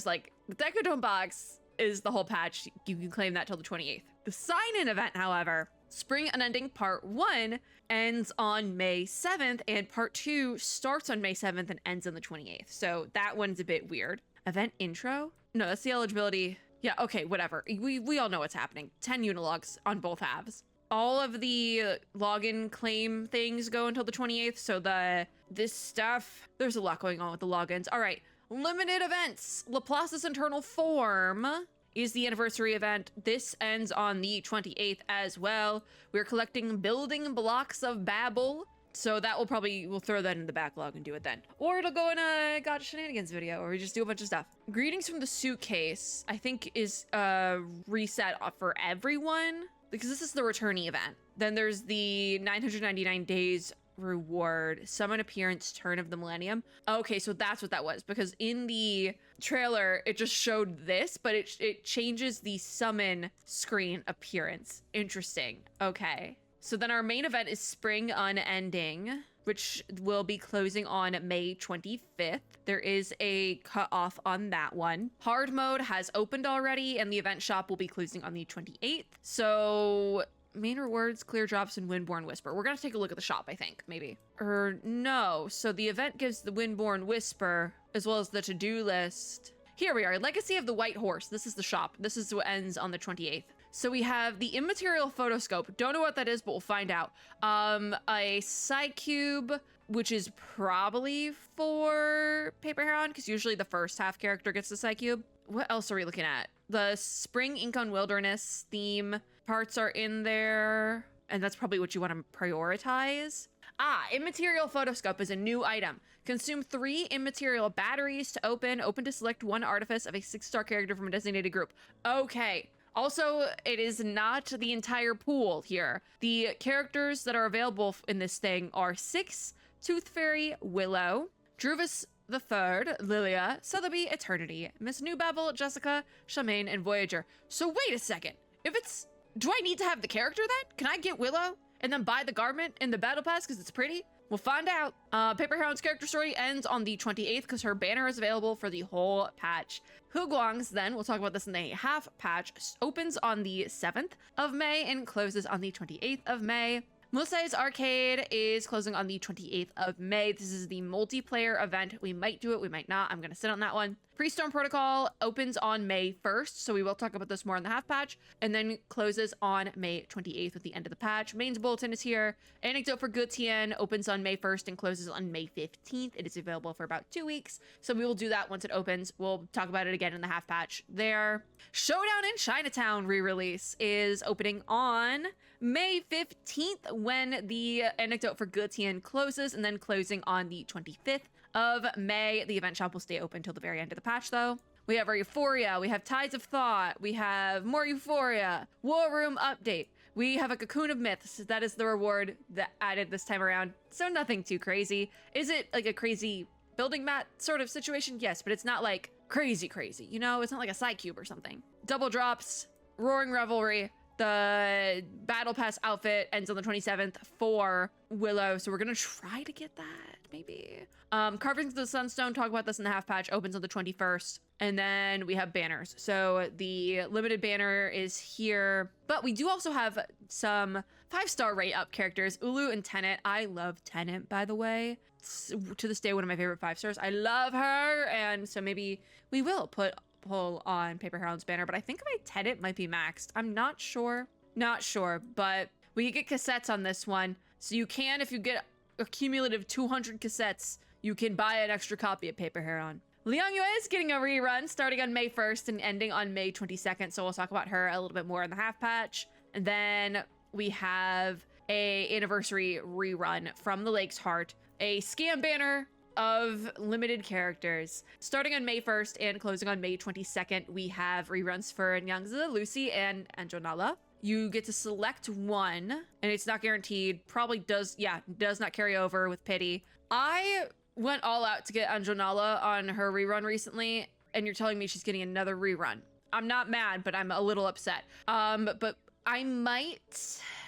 A: like the Decatone box is the whole patch. You can claim that till the 28th. The sign-in event, however, Spring Unending Part 1 ends on May 7th and Part 2 starts on May 7th and ends on the 28th. So that one's a bit weird. Event intro? No, that's the eligibility. Yeah, okay, whatever. We all know what's happening. 10 unilogs on both halves. All of the login claim things go until the 28th, so this stuff, there's a lot going on with the logins. All right, limited events. Laplace's Internal Form is the anniversary event. This ends on the 28th as well. We're collecting Building Blocks of Babel. So that we'll throw that in the backlog and do it then. Or it'll go in a Gacha Shenanigans video, or we just do a bunch of stuff. Greetings from the Suitcase, I think is reset for everyone, because this is the returnee event. Then there's the 999 days reward, summon appearance, turn of the millennium. Okay, so that's what that was, because in the trailer, it just showed this, but it changes the summon screen appearance. Interesting. Okay. So then our main event is Spring Unending, which will be closing on May 25th. There is a cutoff on that one. Hard mode has opened already, and the event shop will be closing on the 28th. So main rewards, clear drops, and Windborn Whisper. We're gonna take a look at the shop, I think, maybe. Or no, so the event gives the Windborn Whisper, as well as the to-do list. Here we are, Legacy of the White Horse. This is the shop. This is what ends on the 28th. So we have the Immaterial Photoscope. Don't know what that is, but we'll find out. A Side Cube, which is probably for Paper Heron, because usually the first half character gets the Side Cube. What else are we looking at? The Spring Ink on Wilderness theme parts are in there, and that's probably what you want to prioritize. Immaterial Photoscope is a new item. Consume 3 immaterial batteries to open to select 1 artifice of a 6-star character from a designated group. Okay. Also, it is not the entire pool here. The characters that are available in this thing are 6, Tooth Fairy, Willow, Druvis the Third, Lilia, Sotheby, Eternity, Miss Newbabble, Jessica, Charmaine, and Voyager. So wait a second. Do I need to have the character then? Can I get Willow and then buy the garment in the battle pass because it's pretty? We'll find out. Paper Heron's character story ends on the 28th because her banner is available for the whole patch. Huguang's then, we'll talk about this in the half patch, opens on the 7th of May and closes on the 28th of May. Muse's Arcade is closing on the 28th of May. This is the multiplayer event. We might do it, we might not. I'm going to sit on that one. Pre-Storm Protocol opens on May 1st, so we will talk about this more in the half patch, and then closes on May 28th with the end of the patch. Main's Bulletin is here. Anecdote for Gutian opens on May 1st and closes on May 15th. It is available for about 2 weeks, so we will do that once it opens. We'll talk about it again in the half patch there. Showdown in Chinatown re-release is opening on May 15th when the Anecdote for Gutian closes, and then closing on the 25th of May. The event shop will stay open till the very end of the patch though. We have our Euphoria, we have Tides of Thought, we have more Euphoria, War Room update. We have a Cocoon of Myths. That is the reward that added this time around. So nothing too crazy. Is it like a crazy building mat sort of situation? Yes, but it's not like crazy, you know? It's not like a side cube or something. Double drops, Roaring Revelry. The Battle Pass outfit ends on the 27th for Willow, so we're gonna try to get that, maybe. Carvings of the Sunstone, talk about this in the half patch, opens on the 21st. And then we have banners. So the limited banner is here, but we do also have some 5-star rate up characters, Ulu and Tenet. I love Tenet, by the way. It's, to this day, one of my favorite 5-stars. I love her, and so maybe we will pull on Paper Heron's banner, but I think my Tenet might be maxed. I'm not sure, but we can get cassettes on this one. So you can, if you get a cumulative 200 cassettes, you can buy an extra copy of Paper Heron. Liang Yue is getting a rerun starting on May 1st and ending on May 22nd, so we'll talk about her a little bit more in the half patch. And then we have a anniversary rerun from the Lake's Heart, a scam banner of limited characters. Starting on May 1st and closing on May 22nd, we have reruns for Nyangzi, Lucy, and Anjonala. You get to select one, and it's not guaranteed. Probably does not carry over with Pity. I went all out to get Anjonala on her rerun recently, and you're telling me she's getting another rerun. I'm not mad, but I'm a little upset. But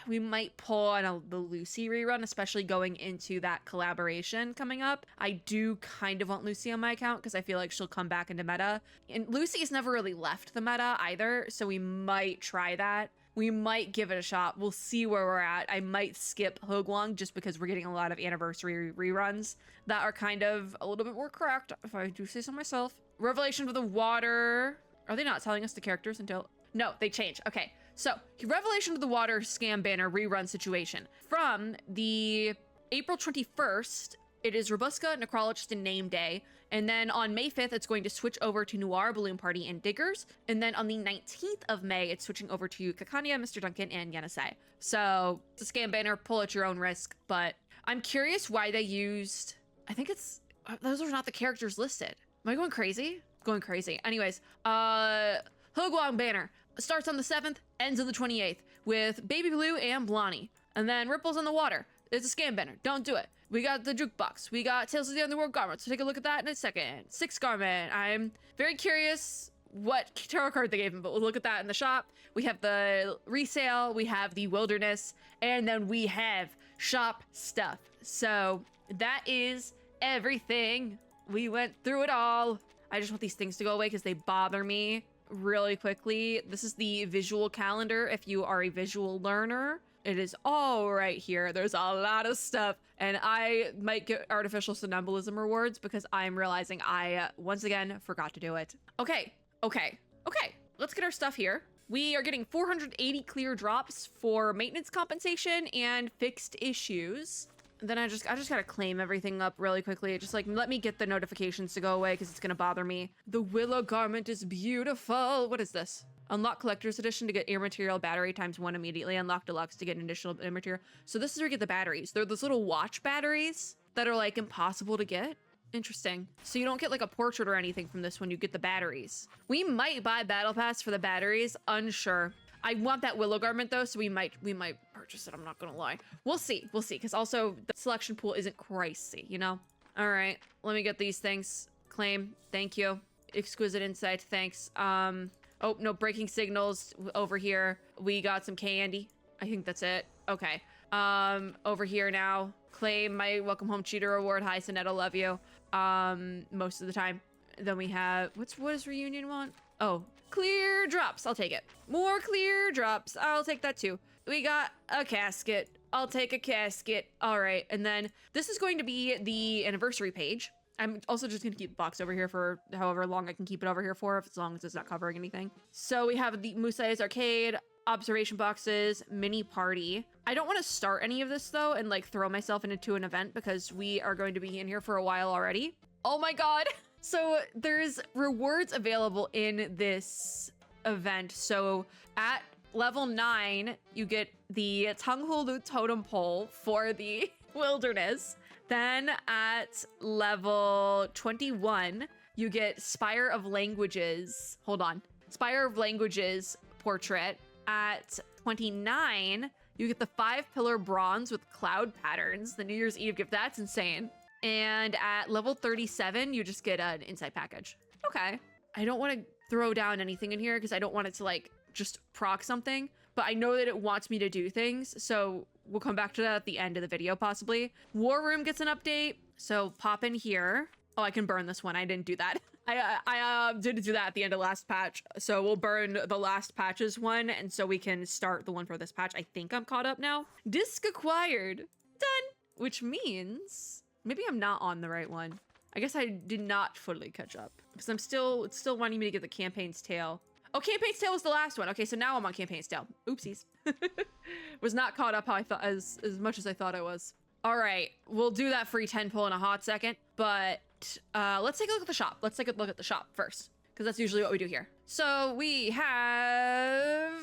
A: we might pull on the Lucy rerun, especially going into that collaboration coming up. I do kind of want Lucy on my account because I feel like she'll come back into meta. And Lucy's never really left the meta either, so we might try that. We might give it a shot. We'll see where we're at. I might skip Huguang just because we're getting a lot of anniversary reruns that are kind of a little bit more cracked, if I do say so myself. Revelation of the Water. Are they not telling us the characters until... No, they change. Okay. So, Revelation of the Water scam banner rerun situation. From the April 21st, it is Robuska, Necrologist, and Name Day. And then on May 5th, it's going to switch over to Noir, Balloon Party, and Diggers. And then on the 19th of May, it's switching over to Kakanya, Mr. Duncan, and Yenisei. So, it's a scam banner, pull at your own risk. But I'm curious why they used... I think it's... Those are not the characters listed. Am I going crazy? Going crazy. Anyways, Huguang banner starts on the 7th, ends on the 28th, with Baby Blue and Blondie. And then Ripples on the Water. It's a scam banner. Don't do it. We got the Jukebox. We got Tales of the Underworld Garment. So take a look at that in a second. 6 Garment. I'm very curious what tarot card they gave him, but we'll look at that in the shop. We have the resale, we have the wilderness, and then we have shop stuff. So that is everything. We went through it all. I just want these things to go away because they bother me really quickly. This is the visual calendar if you are a visual learner. It is all right here. There's a lot of stuff, and I might get artificial somnambulism rewards because I'm realizing I, once again, forgot to do it. Okay. Let's get our stuff here. We are getting 480 clear drops for maintenance compensation and fixed issues. Then I just gotta claim everything up really quickly. Just like, let me get the notifications to go away because it's gonna bother me. The willow garment is beautiful. What is this? Unlock collector's edition to get air material battery ×1 immediately. Unlock deluxe to get an additional air material. So this is where you get the batteries. They're those little watch batteries that are like impossible to get. Interesting. So you don't get like a portrait or anything from this one. You get the batteries. We might buy battle pass for the batteries. Unsure. I want that willow garment though, so we might purchase it. I'm not gonna lie. We'll see. Because also the selection pool isn't crazy, you know? All right, let me get these things. Claim. Thank you. Exquisite insight. Thanks. Oh, no, breaking signals over here. We got some candy. I think that's it. Okay. Over here now. Claim my welcome home cheater reward. Hi, Sonetta, love you. Most of the time. Then we have, what does reunion want? Oh, clear drops. I'll take it. More clear drops. I'll take that too. We got a casket. I'll take a casket. All right. And then this is going to be the anniversary page. I'm also just going to keep the box over here for however long I can keep it over here for, as long as it's not covering anything. So we have the Musai's Arcade, observation boxes, mini party. I don't want to start any of this though and like throw myself into an event because we are going to be in here for a while already. Oh my God. So there's rewards available in this event. So at level 9, you get the Tanghulu totem pole for the wilderness. Then at level 21, you get Spire of Languages. Hold on. Spire of Languages portrait. At 29, you get the 5-pillar bronze with cloud patterns. The New Year's Eve gift. That's insane. And at level 37, you just get an insight package. Okay. I don't want to throw down anything in here because I don't want it to like just proc something, but I know that it wants me to do things. So we'll come back to that at the end of the video, possibly. War Room gets an update. So pop in here. Oh, I can burn this one. I didn't do that. I didn't do that at the end of last patch. So we'll burn the last patch's one. And so we can start the one for this patch. I think I'm caught up now. Disc acquired. Done. Which means maybe I'm not on the right one. I guess I did not fully catch up because it's still wanting me to get the Campaign's Tale. Oh, Campaign's Tale was the last one. Okay, so now I'm on Campaign's Tale. Oopsies. Was not caught up how I thought as much as I thought I was. All right, we'll do that free 10 pull in a hot second, but let's take a look at the shop. Let's take a look at the shop first because that's usually what we do here. So we have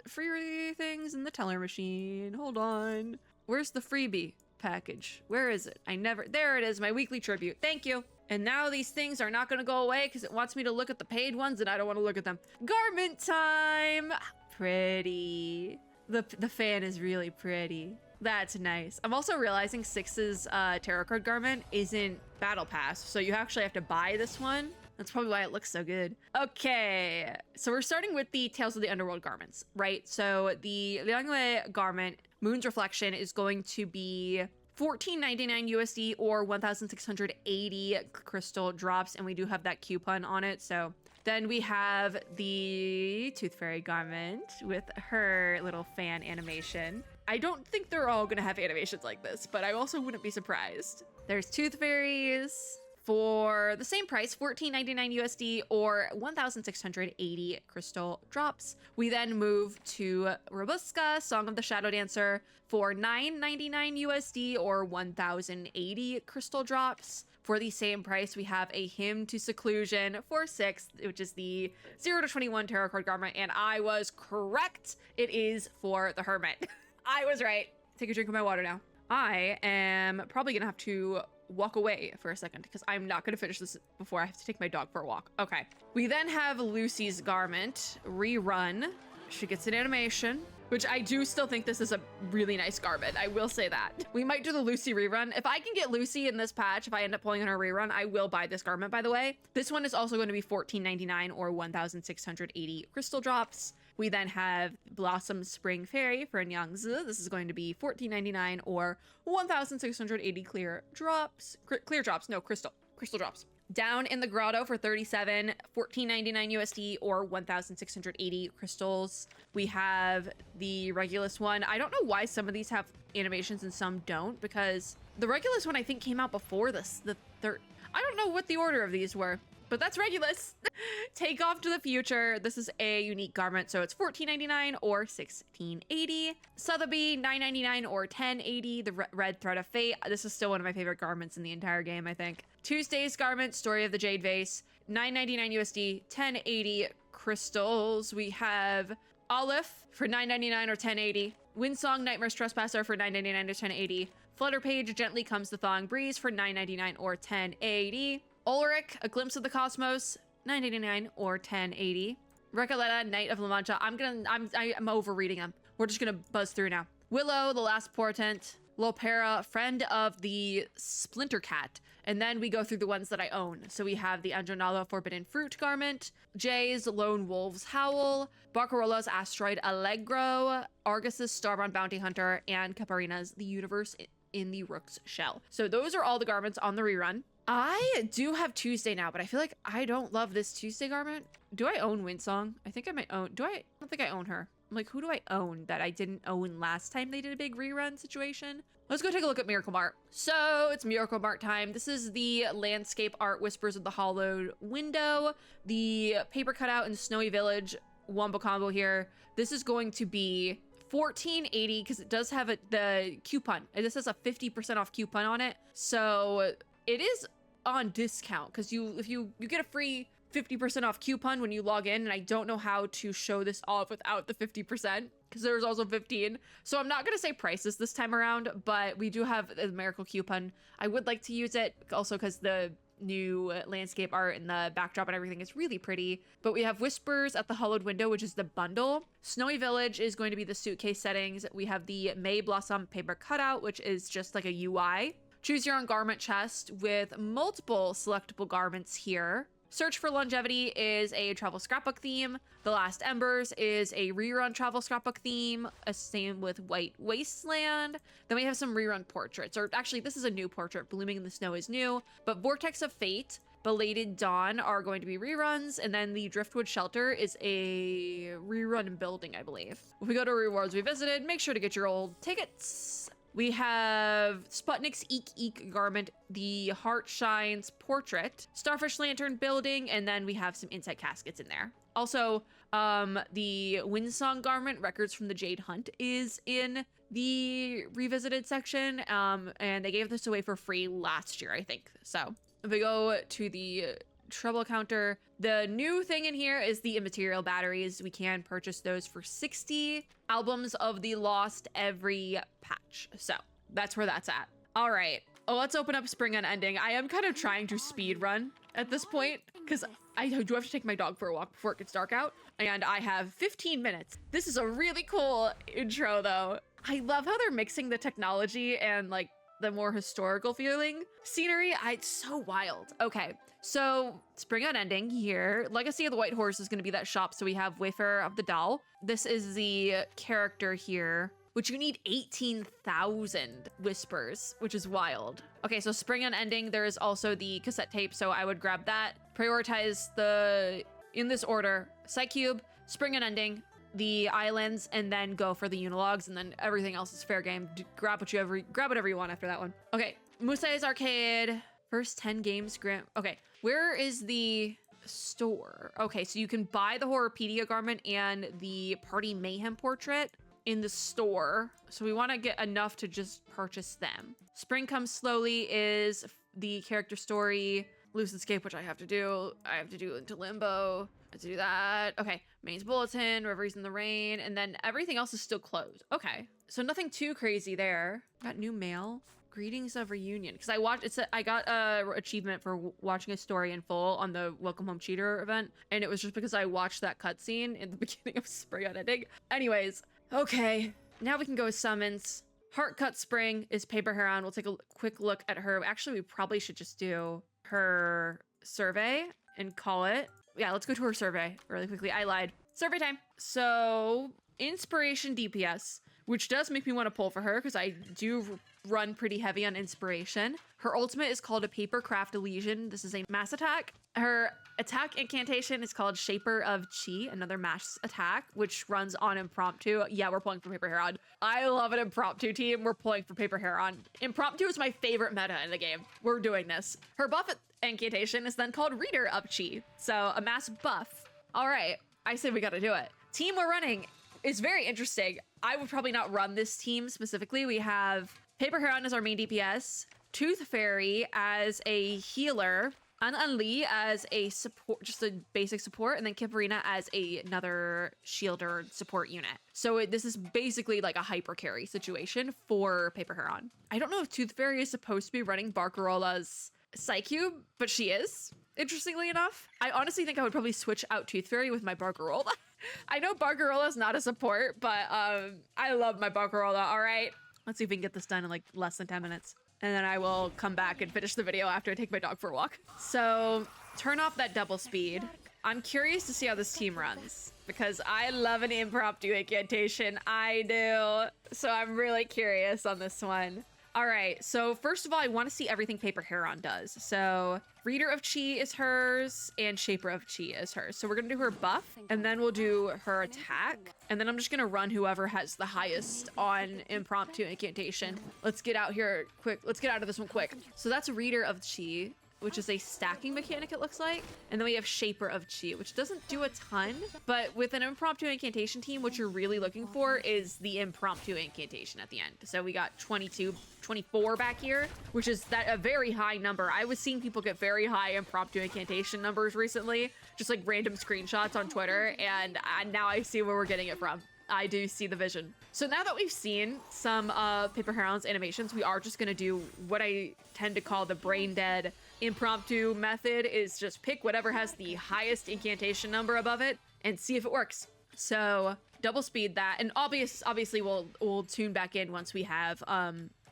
A: free things in the teller machine. Hold on. Where's the freebie package? Where is it? There it is, my weekly tribute. Thank you. And now these things are not going to go away because it wants me to look at the paid ones and I don't want to look at them. Garment time. Pretty. The fan is really pretty. That's nice. I'm also realizing 6's tarot card garment isn't battle pass, so you actually have to buy this one. That's probably why it looks so good. Okay, so we're starting with the Tales of the Underworld garments, right? So the Liangwei garment, Moon's Reflection, is going to be $14.99 USD or 1,680 crystal drops, and we do have that coupon on it. So then we have the Tooth Fairy garment with her little fan animation. I don't think they're all gonna have animations like this, but I also wouldn't be surprised. There's Tooth Fairies for the same price, $14.99 USD or 1,680 crystal drops. We then move to Robuska, Song of the Shadow Dancer for $9.99 USD or 1,080 crystal drops. For the same price, we have a Hymn to Seclusion for 6, which is the 0 to 21 tarot card garment, and I was correct. It is for the Hermit. I was right. Take a drink of my water now. I am probably gonna have to walk away for a second because I'm not gonna finish this before I have to take my dog for a walk. Okay. We then have Lucy's garment, Rerun. She gets an animation. which I do still think this is a really nice garment. I will say that. We might do the Lucy rerun. If I can get Lucy in this patch, if I end up pulling on her rerun, I will buy this garment, by the way. This one is also going to be $14.99 or 1,680 crystal drops. We then have Blossom Spring Fairy for Nyangzi. This is going to be $14.99 or 1,680 clear drops. Clear drops, no, crystal drops. Down in the grotto for 37, $14.99 USD or 1,680 crystals. We have the Regulus one. I don't know why some of these have animations and some don't, because the Regulus one I think came out before this. The third, I don't know what the order of these were, but that's Regulus. Take Off to the Future. This is a unique garment, so it's $14.99 or 1,680. Sotheby, $9.99 or 1,080. The Red Thread of Fate. This is still one of my favorite garments in the entire game, I think. Tuesday's garment, Story of the Jade Vase, $9.99 USD, 1,080 crystals. We have Olive for $9.99 or 1,080. Windsong, Nightmare's Trespasser for $9.99 or 1,080. Flutter Page, Gently Comes the Thawing Breeze for $9.99 or 1,080. Ulrich, A Glimpse of the Cosmos, $9.99 or 1,080. Recoleta, Knight of La Mancha. I'm overreading them. We're just gonna buzz through now. Willow, The Last Portent. Lopera, Friend of the Splinter Cat. And then we go through the ones that I own. So we have the Anjonala Forbidden Fruit garment, Jay's Lone Wolf's Howl, Barcarola's Asteroid Allegro, Argus's Starbound Bounty Hunter, and Caparina's The Universe in the Rook's Shell. So those are all the garments on the rerun. I do have Tuesday now, but I feel like I don't love this Tuesday garment. Do I own Windsong? I think I might own, I don't think I own her. I'm like, who do I own that I didn't own last time they did a big rerun situation? Let's go take a look at Miracle Mart. So it's Miracle Mart time. This is the landscape art Whispers of the Hollowed Window, the paper cutout in Snowy Village wombo combo here. This is going to be $14.80 because it does have the coupon. This has a 50% off coupon on it. So it is on discount because if you get a free 50% off coupon when you log in, and I don't know how to show this off without the 50% because there's also 15. So I'm not going to say prices this time around, but we do have a miracle coupon. I would like to use it also because the new landscape art and the backdrop and everything is really pretty. But we have Whispers at the Hollowed Window, which is the bundle. Snowy Village is going to be the suitcase settings. We have the May Blossom paper cutout, which is just like a UI. Choose your own garment chest with multiple selectable garments here. Search for Longevity is a travel scrapbook theme. The Last Embers is a rerun travel scrapbook theme. Same with White Wasteland. Then we have some rerun portraits, or actually this is a new portrait. Blooming in the Snow is new, but Vortex of Fate, Belated Dawn are going to be reruns. And then the Driftwood Shelter is a rerun building, I believe. If we go to rewards we visited, make sure to get your old tickets. We have Sputnik's Eek Eek garment, the Heart Shines portrait, Starfish Lantern building, and then we have some insight caskets in there. Also, the Windsong garment, Records from the Jade Hunt, is in the revisited section, and they gave this away for free last year, I think. So if we go to the trouble counter, the new thing in here is the immaterial batteries. We can purchase those for 60 albums of the Lost every patch. So that's where that's at. All right. Oh, let's open up Spring Unending. I am kind of trying to speed run at this point because I do have to take my dog for a walk before it gets dark out, and I have 15 minutes. This is a really cool intro though. I love how they're mixing the technology and like the more historical feeling scenery. It's so wild. Okay, so Spring Unending here. Legacy of the White Horse is going to be that shop. So we have Wayfarer of the Doll. This is the character here, which you need 18,000 whispers, which is wild. Okay, so Spring Unending, there is also the cassette tape, so I would grab that. Prioritize in this order, Psycube, Spring Unending, the islands, and then go for the unilogs, and then everything else is fair game. Grab whatever you want after that one. Okay, Musai's Arcade, first 10 games grant. Okay, where is the store? Okay, so you can buy the Horrorpedia garment and the Party Mayhem portrait in the store. So we want to get enough to just purchase them. Spring Comes Slowly is the character story. Lucidscape, which I have to do. I have to do Into Limbo. I have to do that. Okay, Main's Bulletin, Reveries in the Rain, and then everything else is still closed. Okay, so nothing too crazy there. Got new mail. Greetings of Reunion. Because I got a achievement for watching a story in full on the Welcome Home Cheater event, and it was just because I watched that cutscene in the beginning of Spring Unending. Anyways, Okay, now we can go with summons. Heartcut Spring is Paper Heron. We'll take a quick look at her. Actually, we probably should just do her survey and call it. Yeah, let's go to her survey really quickly. I lied. Survey time. So, Inspiration DPS, which does make me want to pull for her because I do run pretty heavy on Inspiration. Her ultimate is called a Papercraft Elysian. This is a mass attack. Her attack incantation is called Shaper of Chi, another mass attack, which runs on Impromptu. Yeah, we're pulling for Paper Heron. I love an Impromptu team. We're pulling for Paper Heron. Impromptu is my favorite meta in the game. We're doing this. Her buff incantation is then called Reader of Chi, so a mass buff. All right, I say we gotta do it. Team we're running is very interesting. I would probably not run this team specifically. We have Paper Heron as our main DPS, Tooth Fairy as a healer, Lee as a support, just a basic support, and then Kipperina as another shielder support unit. So this is basically like a hyper carry situation for Paper Heron. I don't know if Tooth Fairy is supposed to be running Barcarola's Psycube, but she is, interestingly enough. I honestly think I would probably switch out Tooth Fairy with my Barcarola. I know Barcarola is not a support, but I love my Barcarola. All right, let's see if we can get this done in like less than 10 minutes. And then I will come back and finish the video after I take my dog for a walk. So turn off that double speed. I'm curious to see how this team runs because I love an impromptu incantation. I do. So I'm really curious on this one. All right, so first of all, I want to see everything Paper Heron does. So Reader of Chi is hers and Shaper of Chi is hers. So we're gonna do her buff and then we'll do her attack. And then I'm just gonna run whoever has the highest on impromptu incantation. Let's get out here quick. Let's get out of this one quick. So that's Reader of Chi, which is a stacking mechanic, it looks like. And then we have Shaper of Chi, which doesn't do a ton, but with an impromptu incantation team, what you're really looking for is the impromptu incantation at the end. So we got 22, 24 back here, which is a very high number. I was seeing people get very high impromptu incantation numbers recently, just like random screenshots on Twitter, and now I see where we're getting it from. I do see the vision. So now that we've seen some Paper Heron's animations, we are just gonna do what I tend to call the brain dead impromptu method, is just pick whatever has the highest incantation number above it and see if it works. So double speed that, and obviously we'll tune back in once we have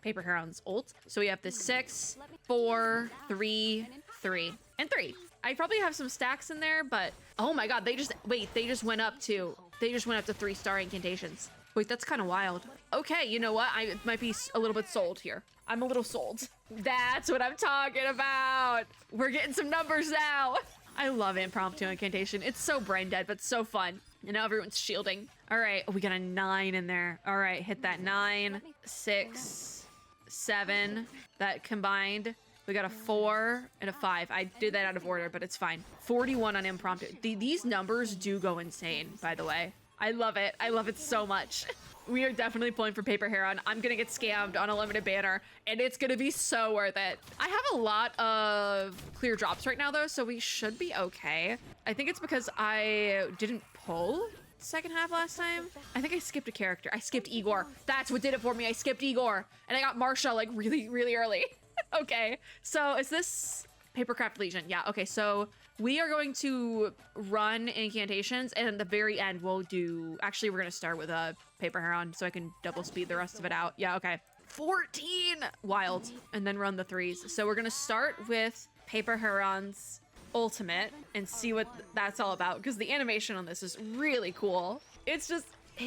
A: Paper Heron's ult. So we have the 6, 4, 3, 3, and 3. I probably have some stacks in there, but oh my god, they just went up to 3-star incantations. Wait, that's kind of wild. Okay, you know what? I might be a little bit sold here. I'm a little sold. That's what I'm talking about. We're getting some numbers now. I love impromptu incantation. It's so brain dead, but so fun. And now everyone's shielding. All right, we got a 9 in there. All right, hit that 9, 6, 7. That combined. We got a 4 and a 5. I did that out of order, but it's fine. 41 on impromptu. These numbers do go insane, by the way. I love it. I love it so much. We are definitely pulling for Paper Heron. I'm gonna get scammed on a limited banner, and it's gonna be so worth it. I have a lot of clear drops right now, though, so we should be okay. I think it's because I didn't pull second half last time. I think I skipped a character. I skipped Igor. That's what did it for me. I skipped Igor, and I got Marsha like really, really early. Okay, so is this Papercraft Legion? Yeah, okay, so we are going to run incantations, and at the very end we'll do, actually we're gonna start with a Paper Heron so I can double speed the rest of it out. Yeah, okay. 14! Wild. And then run the 3s. So we're gonna start with Paper Heron's ultimate and see what that's all about, because the animation on this is really cool. It's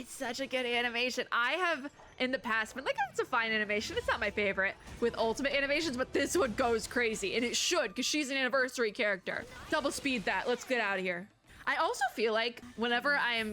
A: such a good animation. I have in the past been like, oh, it's a fine animation. It's not my favorite with ultimate animations, but this one goes crazy, and it should, because she's an anniversary character. Double speed that. Let's get out of here. I also feel like whenever I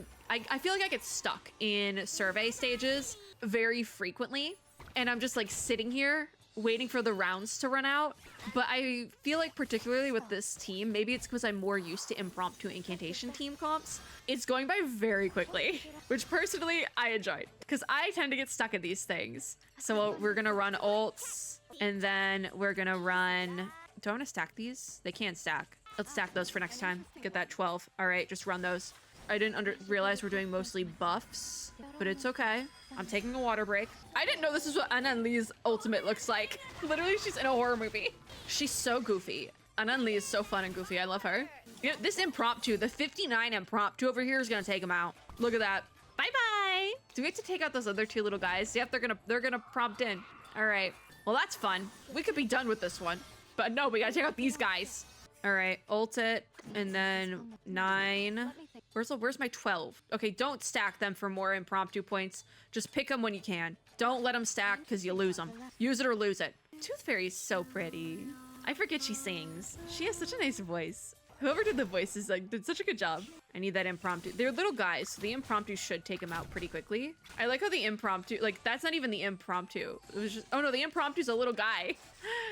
A: feel like I get stuck in survey stages very frequently, and I'm just like sitting here waiting for the rounds to run out. But I feel like particularly with this team, maybe it's because I'm more used to impromptu incantation team comps, it's going by very quickly, which personally I enjoyed, because I tend to get stuck in these things. So we're gonna run ults, and then we're gonna run, do I want to stack these? They can't stack. Let's stack those for next time. Get that 12. All right, just run those. I didn't realize we're doing mostly buffs, but it's okay. I'm taking a water break. I didn't know this is what Lee's ultimate looks like. Literally, she's in a horror movie. She's so goofy. Lee is so fun and goofy. I love her. You know, this impromptu, the 59 impromptu over here is gonna take him out. Look at that. Bye-bye. Do we have to take out those other two little guys? Yep, they're gonna prompt in. All right. Well, that's fun. We could be done with this one. But no, we gotta take out these guys. All right, ult it, and then 9. Where's my 12? Okay, don't stack them for more impromptu points. Just pick them when you can. Don't let them stack because you lose them. Use it or lose it. Tooth Fairy is so pretty. I forget she sings. She has such a nice voice. Whoever did the voices did such a good job. I need that impromptu. They're little guys, so the impromptu should take them out pretty quickly. I like how the impromptu, like that's not even the impromptu. It was just, oh no, the impromptu's a little guy.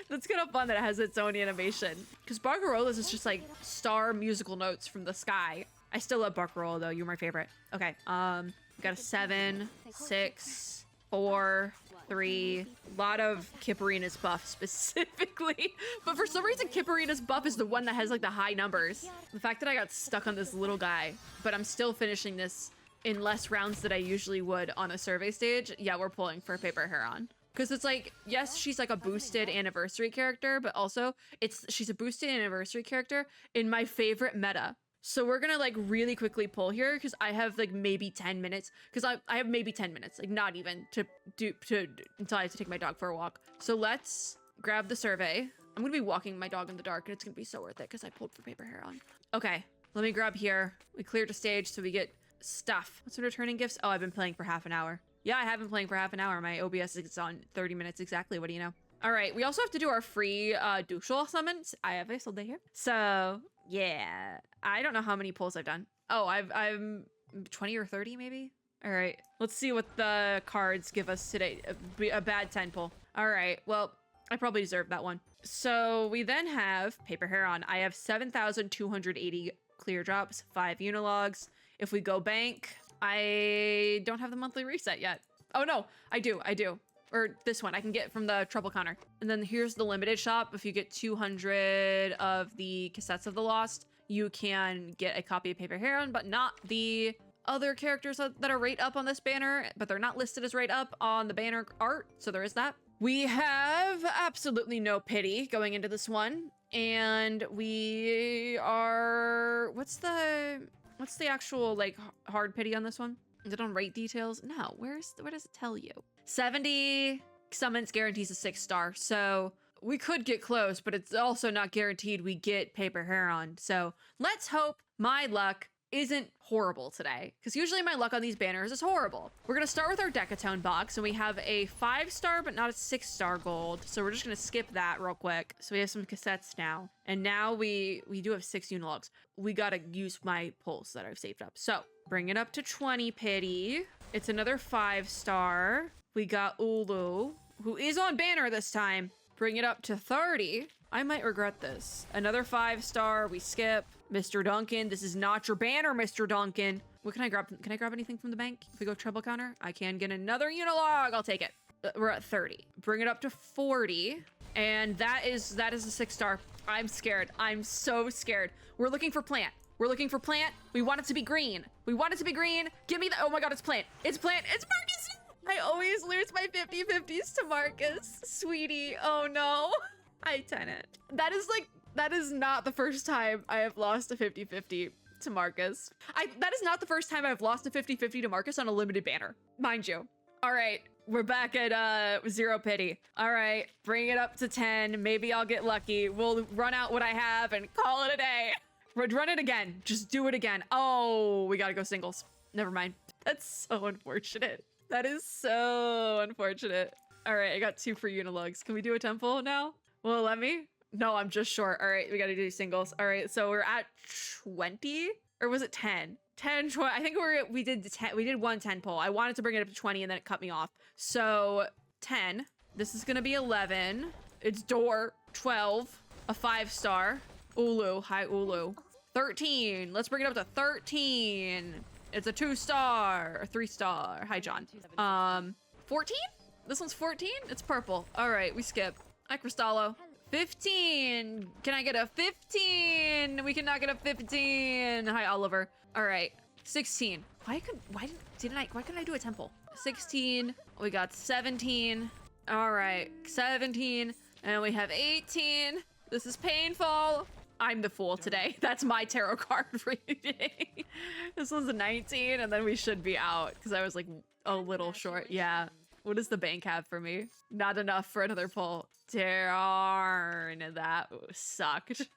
A: That's kind of fun that it has its own animation. Because Barcarolas is just like star musical notes from the sky. I still love Barcarola though, you're my favorite. Okay, we got a 7, 6, 4, 3. A lot of Kipperina's buff specifically. But for some reason, Kipperina's buff is the one that has like the high numbers. The fact that I got stuck on this little guy, but I'm still finishing this in less rounds than I usually would on a survey stage. Yeah, we're pulling for Paper Heron. Because it's like, yes, she's like a boosted anniversary character, but also she's a boosted anniversary character in my favorite meta. So we're gonna like really quickly pull here because I have like maybe 10 minutes because I have maybe 10 minutes, like not even to until I have to take my dog for a walk. So let's grab the survey. I'm gonna be walking my dog in the dark and it's gonna be so worth it because I pulled for Paper Heron. Okay, let me grab here. We cleared a stage so we get stuff. What's the returning gifts? Oh, I've been playing for half an hour. Yeah, I have been playing for half an hour. My OBS is on 30 minutes exactly. What do you know? All right, we also have to do our free Dushal summons. I have a sold here. So yeah, I don't know how many pulls I've done. Oh, I'm 20 or 30 maybe. All right, let's see what the cards give us today. A bad 10 pull. All right, well, I probably deserve that one. So we then have Paper Heron. I have 7,280 clear drops, 5 unilogs. If we go bank, I don't have the monthly reset yet. Oh no, I do. Or this one I can get from the trouble counter. And then here's the limited shop. If you get 200 of the cassettes of the lost, you can get a copy of Paper Heron, but not the other characters that are right up on this banner, but they're not listed as right up on the banner art. So there is that. We have absolutely no pity going into this one. And we are, what's the actual like hard pity on this one? Is it on rate details? No, where does it tell you? 70 summons guarantees a 6-star. So we could get close, but it's also not guaranteed we get Paper Heron. So let's hope my luck isn't horrible today, because usually my luck on these banners is horrible. We're gonna start with our Decatone box, and we have a 5-star, but not a 6-star gold. So we're just gonna skip that real quick. So we have some cassettes now, and now we do have 6 unilogs. We gotta use my pulls that I've saved up. So bring it up to 20 pity. It's another 5-star. We got Ulu, who is on banner this time. Bring it up to 30. I might regret this. Another 5-star, we skip. Mr. Duncan, this is not your banner, Mr. Duncan. What can I grab? Can I grab anything from the bank? If we go treble counter, I can get another unilog. I'll take it. We're at 30. Bring it up to 40. And that is a 6-star. I'm scared. I'm so scared. We're looking for plant. We're looking for plant. We want it to be green. We want it to be green. Give me the, oh my God, it's plant. It's plant. It's Marcus. I always lose my 50-50s to Marcus. Sweetie, oh no. I tenant. That is not the first time I have lost a 50-50 to Marcus. That is not the first time I've lost a 50-50 to Marcus on a limited banner, mind you. All right, we're back at 0 pity. All right, bring it up to 10. Maybe I'll get lucky. We'll run out what I have and call it a day. Run it again. Just do it again. Oh, we gotta go singles. Never mind. That's so unfortunate. That is so unfortunate. All right, I got 2 for unilogs. Can we do a temple now? Will it let me? No, I'm just short. All right, we got to do singles. All right, so we're at 20, or was it 10? 10, 20. I think we did 10. We did 1 10 pull. I wanted to bring it up to 20, and then it cut me off. So 10. This is gonna be 11. It's door 12. A 5-star. Ulu. Hi, Ulu. 13. Let's bring it up to 13. It's a 2-star. A 3-star. Hi, John. 14. This one's 14. It's purple. All right, we skip. Hi, Cristallo. 15. Can I get a 15? We cannot get a 15. Hi, Oliver. All right, 16. Why couldn't I do a temple? 16. We got 17. All right, 17. And we have 18. This is painful. I'm the fool today. That's my tarot card reading. This one's a 19, and then we should be out because I was like a little short. Yeah. What does the bank have for me? Not enough for another pull. Darn, that sucked.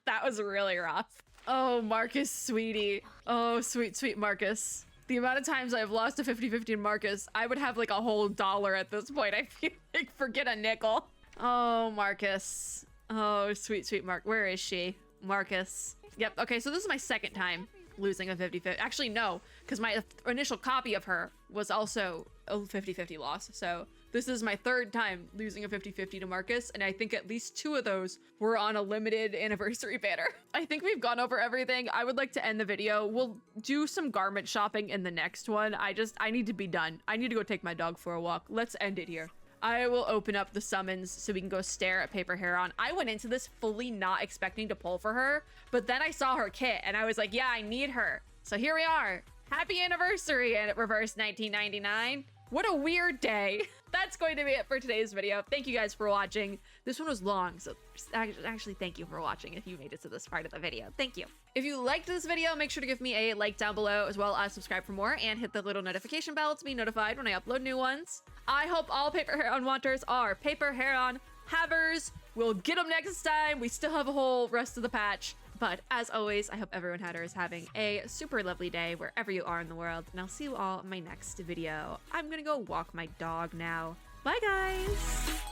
A: That was really rough. Oh, Marcus, sweetie. Oh, sweet, sweet Marcus. The amount of times I've lost a 50-50 in Marcus, I would have like a whole dollar at this point. I feel like forget a nickel. Oh, Marcus. Oh, sweet, sweet Mark. Where is she? Marcus. Yep. Okay, so this is my second time losing a 50-50. Actually, no, because my initial copy of her was also a 50-50 loss. So this is my third time losing a 50-50 to Marcus, and I think at least 2 of those were on a limited anniversary banner. I think we've gone over everything. I would like to end the video. We'll do some garment shopping in the next one. I need to be done. I need to go take my dog for a walk. Let's end it here. I will open up the summons so we can go stare at Paper Heron. I went into this fully not expecting to pull for her, but then I saw her kit and I was like, yeah, I need her. So here we are. Happy anniversary and reverse 1999. What a weird day. That's going to be it for today's video. Thank you guys for watching. This one was long, so actually thank you for watching if you made it to this part of the video. Thank you. If you liked this video, make sure to give me a like down below, as well as subscribe for more and hit the little notification bell to be notified when I upload new ones. I hope all Paper Heron wanters are Paper Heron havers. We'll get them next time. We still have a whole rest of the patch. But as always, I hope everyone hatter is having a super lovely day wherever you are in the world. And I'll see you all in my next video. I'm gonna go walk my dog now. Bye, guys.